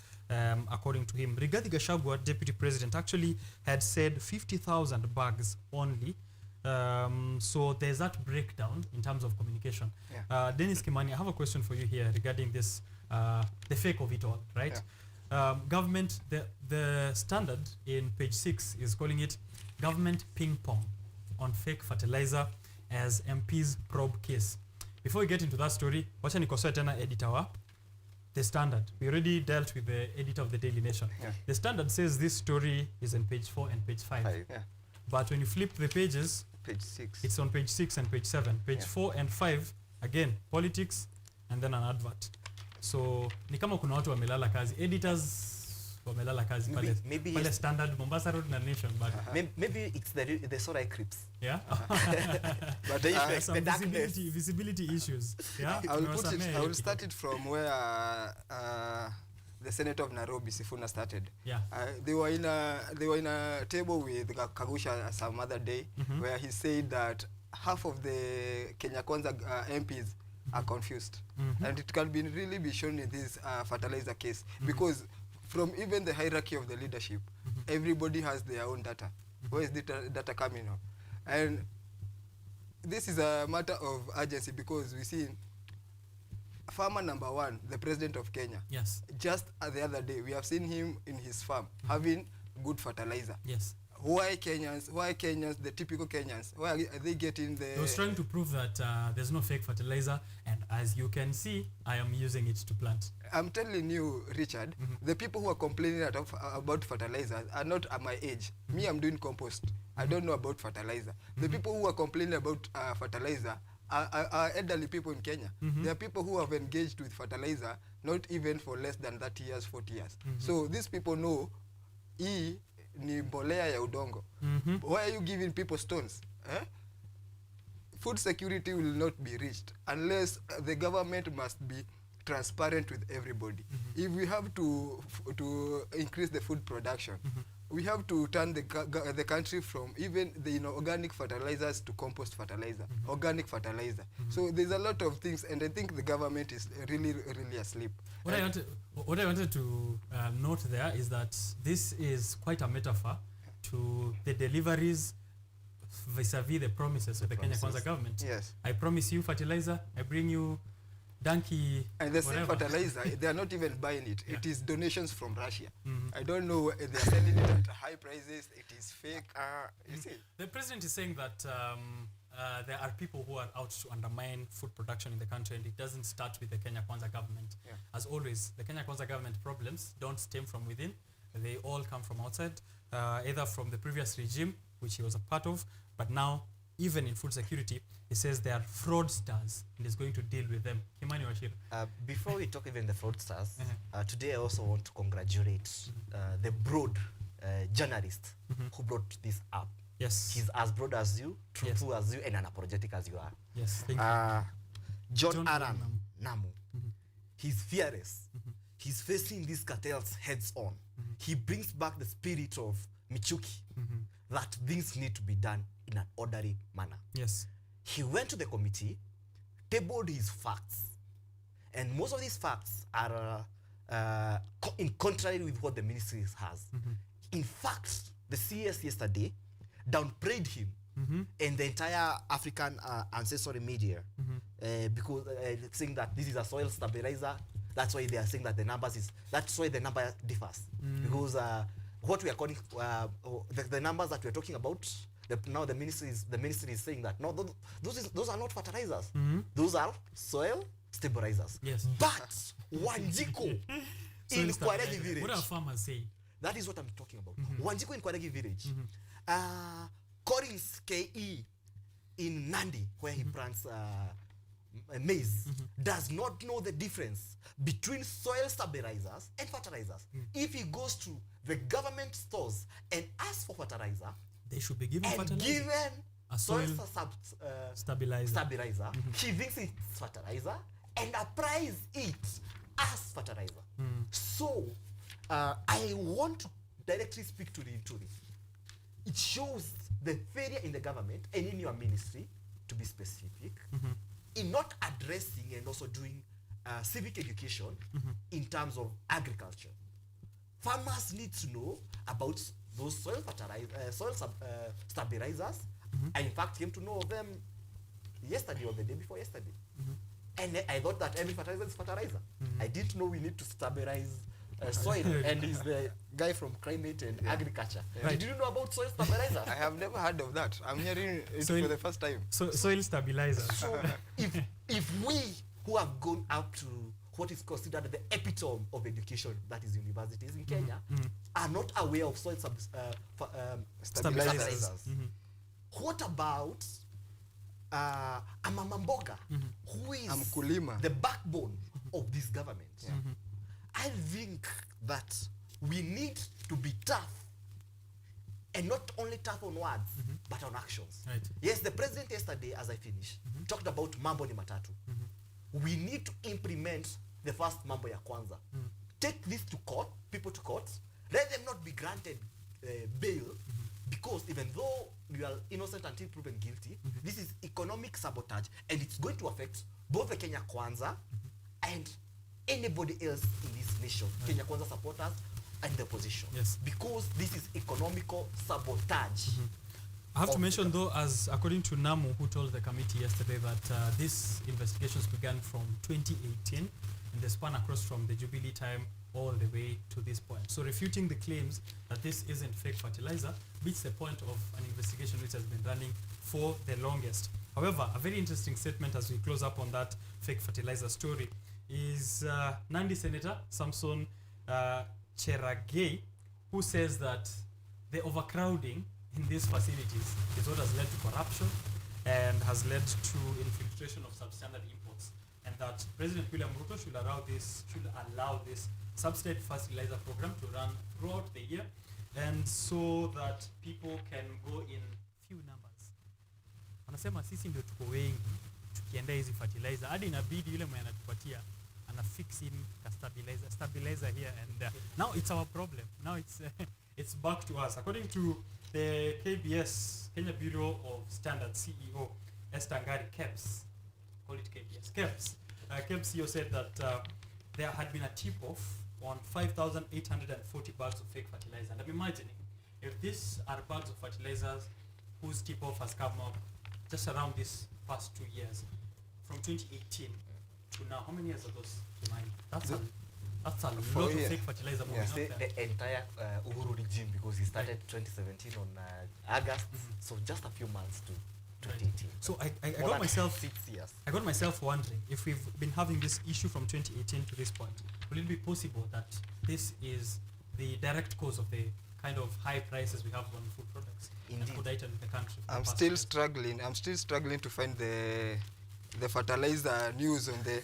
According to him, Rigathi Gachagua, deputy president, actually had said 50,000 bags only. So there's that breakdown in terms of communication. Dennis Kimani, I have a question for you here regarding this, the fake of it all, right? Government, the Standard in page 6 is calling it government ping pong on fake fertilizer as MP's probe case. Before we get into that story, wacha nikosoe tena editor wa the Standard. We already dealt with the editor of the Daily Nation. The Standard says this story is on page 4 and page 5. But when you flip the pages, page 6. It's on page 6 and page 7. Page 4 and 5, again, politics and then an advert. So ni kama kuna watu wamelala kazi, editors wamelala kazi pale Standard, Mombasa Road na Nation, but maybe it's the solar eclipse. Yeah. But some visibility issues. Yeah. I will start it from where the Senator of Nairobi, Sifuna, started. They were in a table with Kagusha some other day, where he said that half of the Kenya Kwanza MPs are confused, and it can really be shown in this fertilizer case, because from even the hierarchy of the leadership, everybody has their own data. Where is the data coming from? And this is a matter of urgency, because we see farmer number 1, the president of Kenya. Just the other day, we have seen him in his farm having good fertilizer. Why Kenyans, the typical Kenyans, why are they getting the... He was trying to prove that there's no fake fertilizer, and as you can see, I am using it to plant. I'm telling you, Richard, the people who are complaining about fertilizers are not at my age. Me, I'm doing compost. I don't know about fertilizer. The people who are complaining about fertilizer are elderly people in Kenya. There are people who have engaged with fertilizer not even for less than 30 years, 40 years. So these people know ni mbolea ya udongo. Why are you giving people stones? food security will not be reached unless the government must be transparent with everybody. If we have to increase the food production, we have to turn the country from even the organic fertilizers to compost fertilizer, organic fertilizer. So there's a lot of things, and I think the government is really asleep. What I wanted to note there is that this is quite a metaphor to the deliveries vis-a-vis the promises of the Kenya Kwanza government. Yes. I promise you fertilizer, I bring you donkey, and the same whatever. fertilizer, they are not even buying it. It is donations from Russia. I don't know, they are selling it at high prices. It is fake. You see? The president is saying that there are people who are out to undermine food production in the country, and it doesn't start with the Kenya Kwanza government. As always, the Kenya Kwanza government problems don't stem from within. They all come from outside, either from the previous regime, which he was a part of, but now, even in food security, he says there are fraudsters and is going to deal with them. Kimani Wachira. Before we talk even the fraudsters, today I also want to congratulate the broad journalist who brought this up. Yes. He's as broad as you, truthful as you, and unapologetic as you are. Yes, thank you. John Aran Namu. He's fearless. He's facing these cartels heads on. He brings back the spirit of Michuki, that things need to be done in an orderly manner. Yes. He went to the committee, tabled his facts, and most of these facts are in contrary with what the ministry has. In fact, the CS yesterday downplayed him and the entire African ancestry media because saying that this is a soil stabilizer. That's why they are saying that the numbers that's why the number differs. Because what we are calling the numbers that we are talking about, now the ministry is saying that no, those are not fertilizers. Those are soil stabilizers. Yes. But Wanjiko in Kwaregi village. What are farmers saying? That is what I'm talking about. Wanjiko in Kwaregi village. Collins KE in Nandi, where he plants maize, does not know the difference between soil stabilizers and fertilizers. If he goes to the government stores and asks for fertilizer, they should be given and fertilizer. Given a soil stabilizer. He thinks it's fertilizer and applies it as fertilizer. So I want to directly speak to this. It shows the failure in the government and in your ministry, to be specific, in not addressing and also doing civic education in terms of agriculture. Farmers need to know about those soil stabilizers. I in fact came to know of them yesterday or the day before yesterday. And I thought that every fertilizer is fertilizer. I didn't know we need to stabilize soil. And he's the guy from climate and agriculture. Did you know about soil stabilizer? I have never heard of that. I'm hearing it for the first time. Soil stabilizer. So if we who have gone up to what is considered the epitome of education, that is universities in Kenya, are not aware of soil stabilizers. What about a Mama Mboga, who is the backbone of this government? I think that we need to be tough, and not only tough on words, but on actions. Right. Yes, the president yesterday, as I finish, talked about Mambo ni Matatu. We need to implement the first Mambo ya Kwanza. Take this to court, people to court. Let them not be granted bail, because even though you are innocent until proven guilty, this is economic sabotage, and it's going to affect both the Kenya Kwanza and anybody else in this nation, Kenya Kwanza supporters and the opposition. Yes. Because this is economical sabotage. I have to mention though, as according to Namu, who told the committee yesterday, that these investigations began from 2018 and they span across from the Jubilee time all the way to this point. So refuting the claims that this isn't fake fertilizer beats the point of an investigation which has been running for the longest. However, a very interesting statement as we close up on that fake fertilizer story is Nandi Senator Samson Cherargei, who says that the overcrowding in these facilities is what has led to corruption and has led to infiltration of substandard imports, and that President William Ruto should allow this subsidized fertilizer program to run throughout the year, and so that people can go in few numbers wanasema sisi ndio tuko wengi tukienda hizi fertilizer hadi inabidi yule mwenye anatupatia ana fix in a stabilizer here and there. Now it's our problem. Now it's back to us. According to the KBS, Kenya Bureau of Standards CEO Esther Ngari Kebs, call it KBS, Kebs CEO said that there had been a tip-off on 5,840 bags of fake fertilizer. And I'm imagining if these are bags of fertilizers whose tip-off has come up just around this past 2 years, from 2018 to now, how many years are those? That's a lot of fake fertilizer moving out there. The entire Uhuru regime, because he started 2017 on August, so just a few months to 2018. So I got myself wondering if we've been having this issue from 2018 to this point, will it be possible that this is the direct cause of the kind of high prices we have on food products and food items in the country? I'm still struggling to find the fertilizer news on the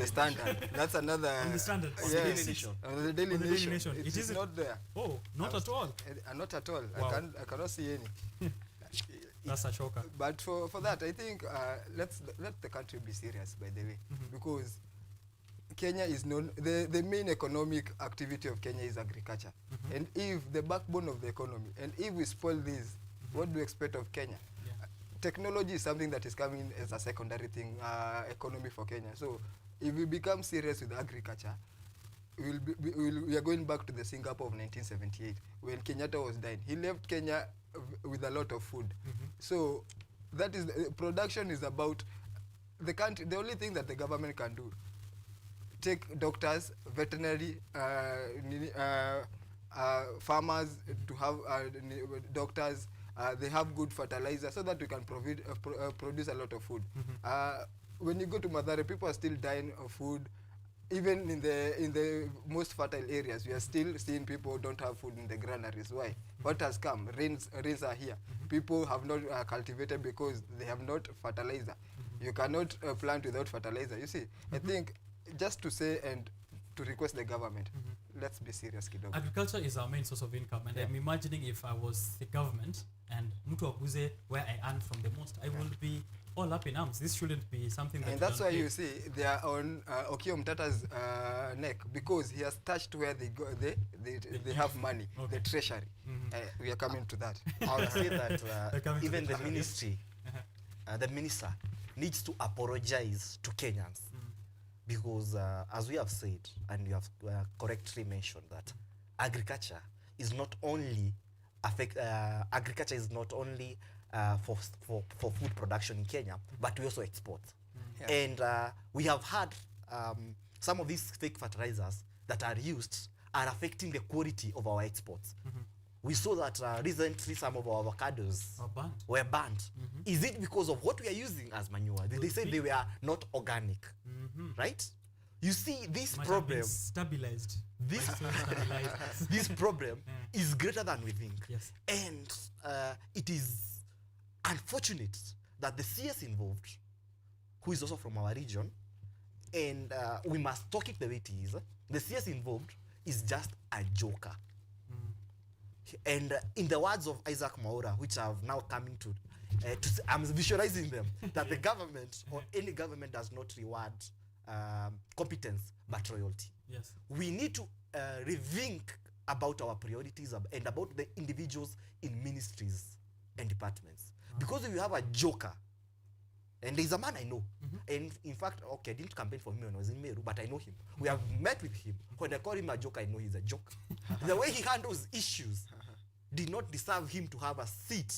Standard. That's another on the Standard. On the Daily Nation. It is not there. Oh, not at all. Not at all. Wow. I cannot see any. That's a shocker. But for that, I think let the country be serious, by the way, because Kenya is known. The main economic activity of Kenya is agriculture, and if the backbone of the economy, and if we spoil this, what do you expect of Kenya? Technology is something that is coming as a secondary thing, economy for Kenya. So if we become serious with agriculture, we are going back to the Singapore of 1978 when Kenyatta was dying. He left Kenya with a lot of food. So that is production is about the country. The only thing that the government can do, take doctors, veterinary, farmers to have doctors. They have good fertilizer so that we can produce a lot of food. When you go to Mathare, people are still dying of food. Even in the most fertile areas, we are still seeing people don't have food in the granaries. Why? What has come? Rains are here. People have not cultivated because they have not fertilizer. You cannot plant without fertilizer. You see, I think just to say and to request the government, let's be serious, kidogo. Agriculture is our main source of income, and I'm imagining if I was the government and mtu aguze where I earn from the most, I will be all up in arms. This shouldn't be something that. And that's why you see they are on Okiya Mtata's neck, because he has touched where they have money, the treasury. We are coming to that. I would say that even the ministry, the minister needs to apologize to Kenyans. Because as we have said, and you have correctly mentioned, that agriculture is not only for food production in Kenya, but we also export. And we have had some of these fake fertilizers that are used are affecting the quality of our exports. We saw that recently some of our avocados were banned. Is it because of what we are using as manure? They said they were not organic, right? You see, this problem stabilized. This problem is greater than we think. Yes. And it is unfortunate that the CS involved, who is also from our region, and we must talk it the way it is, the CS involved is just a joker. And in the words of Isaac Mwaura, which I've now coming to I'm visualizing them, that the government or any government does not reward competence but royalty. Yes. We need to rethink about our priorities and about the individuals in ministries and departments. Because if you have a joker, and there's a man I know, and in fact, okay, I didn't campaign for him when I was in Meru, but I know him. We have met with him. When I call him a joker, I know he's a joke. The way he handles issues did not deserve him to have a seat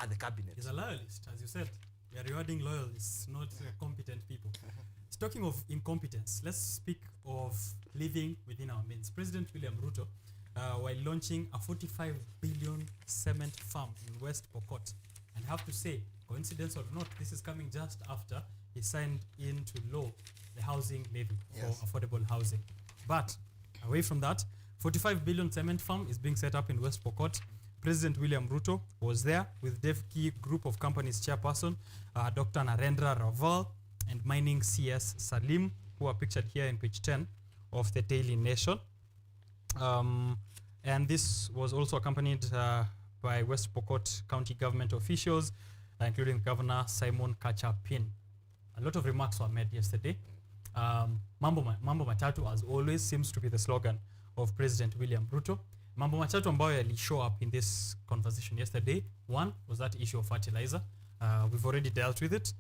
at the cabinet. He's a loyalist, as you said. We are rewarding loyalists, not competent people. Talking of incompetence, let's speak of living within our means. President William Ruto, while launching a 45 billion cement farm in West Pokot, and I have to say, coincidence or not, this is coming just after he signed into law the housing levy for affordable housing. But away from that, 45 billion cement farm is being set up in West Pokot. President William Ruto was there with DevKey Group of Companies chairperson, Dr. Narendra Raval, and mining CS Salim, who are pictured here in page 10 of the Daily Nation. And this was also accompanied by West Pokot County government officials, including Governor Simon Kachapin. A lot of remarks were made yesterday. Mambo matatu, as always, seems to be the slogan of President William Ruto. Mambo matatu ambayo yali show up in this conversation yesterday. One was that issue of fertilizer. We've already dealt with it.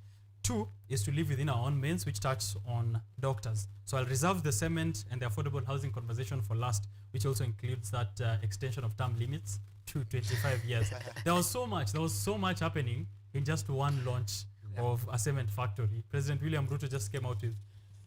Two is to live within our own means, which touches on doctors. So I'll reserve the cement and the affordable housing conversation for last, which also includes that extension of term limits to 25 years. There was so much happening in just one launch of a cement factory. President William Ruto just came out with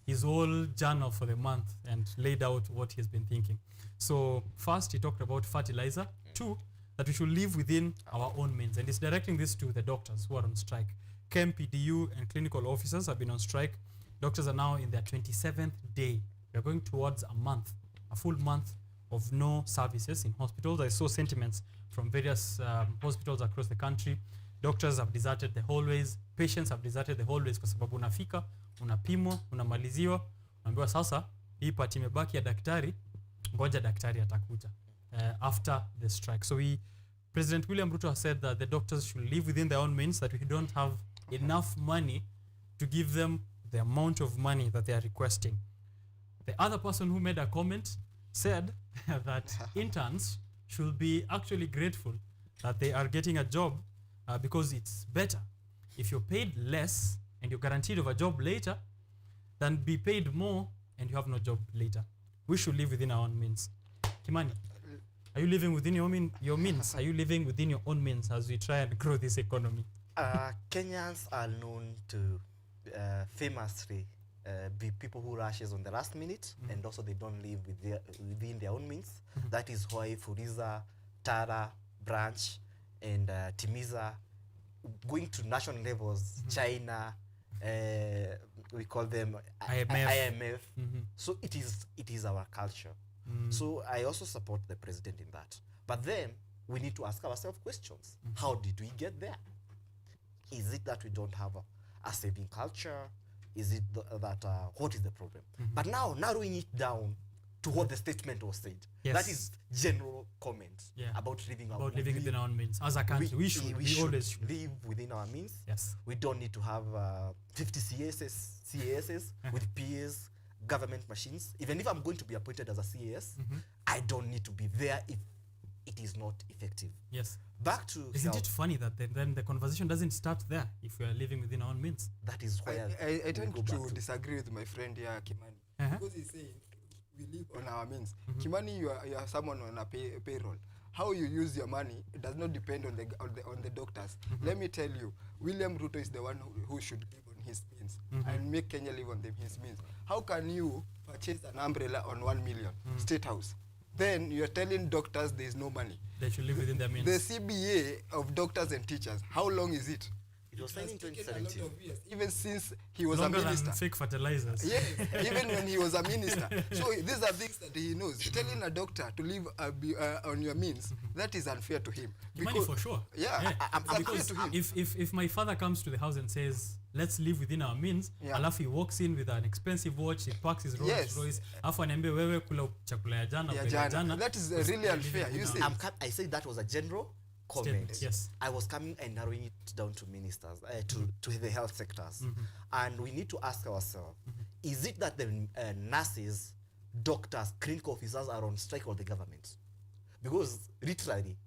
his whole journal for the month and laid out what he's been thinking. So first, he talked about fertilizer. Two, that we should live within our own means. And he's directing this to the doctors who are on strike. KEM, PDU, and clinical officers have been on strike. Doctors are now in their 27th day. We are going towards a full month of no services in hospitals. I saw sentiments from various hospitals across the country. Doctors have deserted the hallways. Patients have deserted the hallways kwa sababu unafika, unapimwa, unamaliziwa, unaambiwa sasa hii part imebaki ya daktari, ngoja daktari atakuja after the strike. So President William Ruto has said that the doctors should live within their own means, that we don't have enough money to give them the amount of money that they are requesting. The other person who made a comment said that interns should be actually grateful that they are getting a job because it's better if you're paid less and you're guaranteed of a job later than be paid more and you have no job later. We should live within our own means. Kimani, are you living within your means? Are you living within your own means as we try and grow this economy? Kenyans are known to famously be people who rushes on the last minute, and also they don't live within their own means. That is why Furiza, Tara, Branch, and Timiza going to national levels, China, we call them IMF. So it is our culture. So I also support the president in that. But then we need to ask ourselves questions. How did we get there? Is it that we don't have a saving culture? Is it that what is the problem? But now narrowing it down to what the statement was said. Yes. That is general comment about living within our own means. As a country, we always should live within our means. Yes. We don't need to have 50 CASs with PAs, government machines. Even if I'm going to be appointed as a CAS, I don't need to be there if it is not effective. Yes. Back to Isn't it funny that then the conversation doesn't start there if we are living within our own means? That is where I tend to disagree with my friend here, Kimani. Because he's saying we live on our means. Kimani, you are someone on a payroll. How you use your money does not depend on the doctors. Let me tell you, William Ruto is the one who should live on his means and make Kenya live on his means. How can you purchase an umbrella on 1 million State House? Then you're telling doctors there is no money. They should live within their means. The CBA of doctors and teachers, how long is it? It was signed in 2017. Even since he was longer a minister. Than fake fertilizers. Yes, even when he was a minister. So these are things that he knows. Telling a doctor to live on your means, that is unfair to him. Money for sure. Yeah, because to him. If my father comes to the house and says, let's live within our means, alafu he walks in with an expensive watch, he parks his Rolls Royce, alafu aniambie wewe kula chakula ya jana. That is really unfair. You see, I say that was a general comment. Yes. I was coming and narrowing it down to ministers, to the health sectors. And we need to ask ourselves, is it that the nurses, doctors, clinical officers are on strike or the government? Because literally,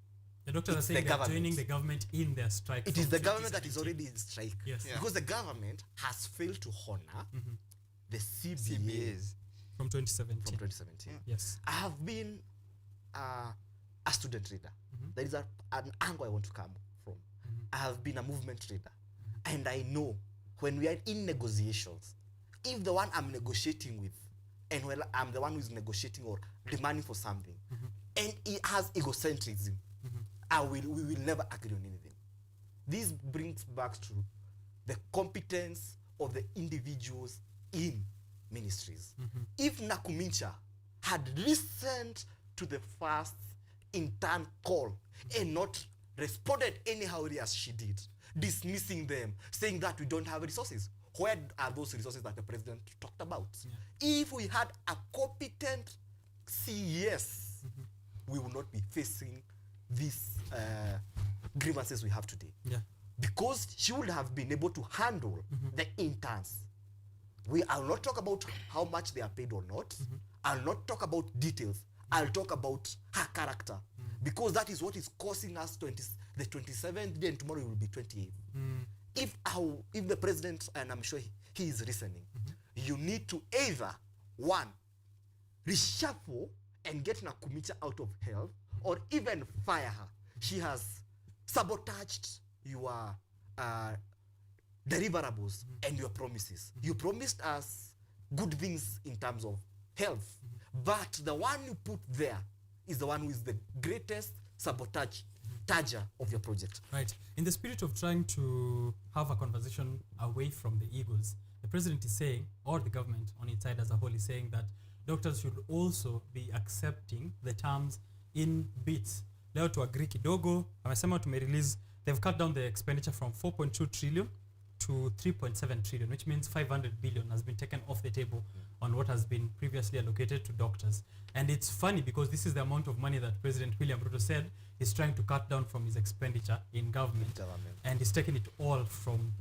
the doctors are saying they're joining the government in their strike. It is the government that is already in strike. Yes. Because the government has failed to honor the CBAs from 2017. Yes. I have been a student leader. There is an angle I want to come from. I have been a movement leader. And I know when we are in negotiations, if the one I'm negotiating with, and when I'm the one who is negotiating or demanding for something, and it has egocentrism, we will never agree on anything. This brings back to the competence of the individuals in ministries. If Nakumincha had listened to the first intern call and not responded anyhow as she did, dismissing them, saying that we don't have resources, where are those resources that the president talked about? If we had a competent CES, we will not be facing these grievances we have today. because she would have been able to handle the interns. I'll not talk about how much they are paid or not. I'll not talk about details. I'll talk about her character, because that is what is causing us the 27th day, and tomorrow will be 28th. If the president, and I'm sure he is listening, you need to either, one, reshuffle and get Nakumicha out of hell, or even fire her. She has sabotaged your deliverables and your promises. You promised us good things in terms of health, but the one you put there is the one who is the greatest sabotager of your project. Right. In the spirit of trying to have a conversation away from the egos, the president is saying, or the government on its side as a whole is saying, that doctors should also be accepting the terms in bits. Leo to agree kidogo, amesema tumerelease, they've cut down the expenditure from 4.2 trillion to 3.7 trillion, which means 500 billion has been taken off the table on what has been previously allocated to doctors. And it's funny because this is the amount of money that President William Ruto said he's trying to cut down from his expenditure in government. And he's taking it all from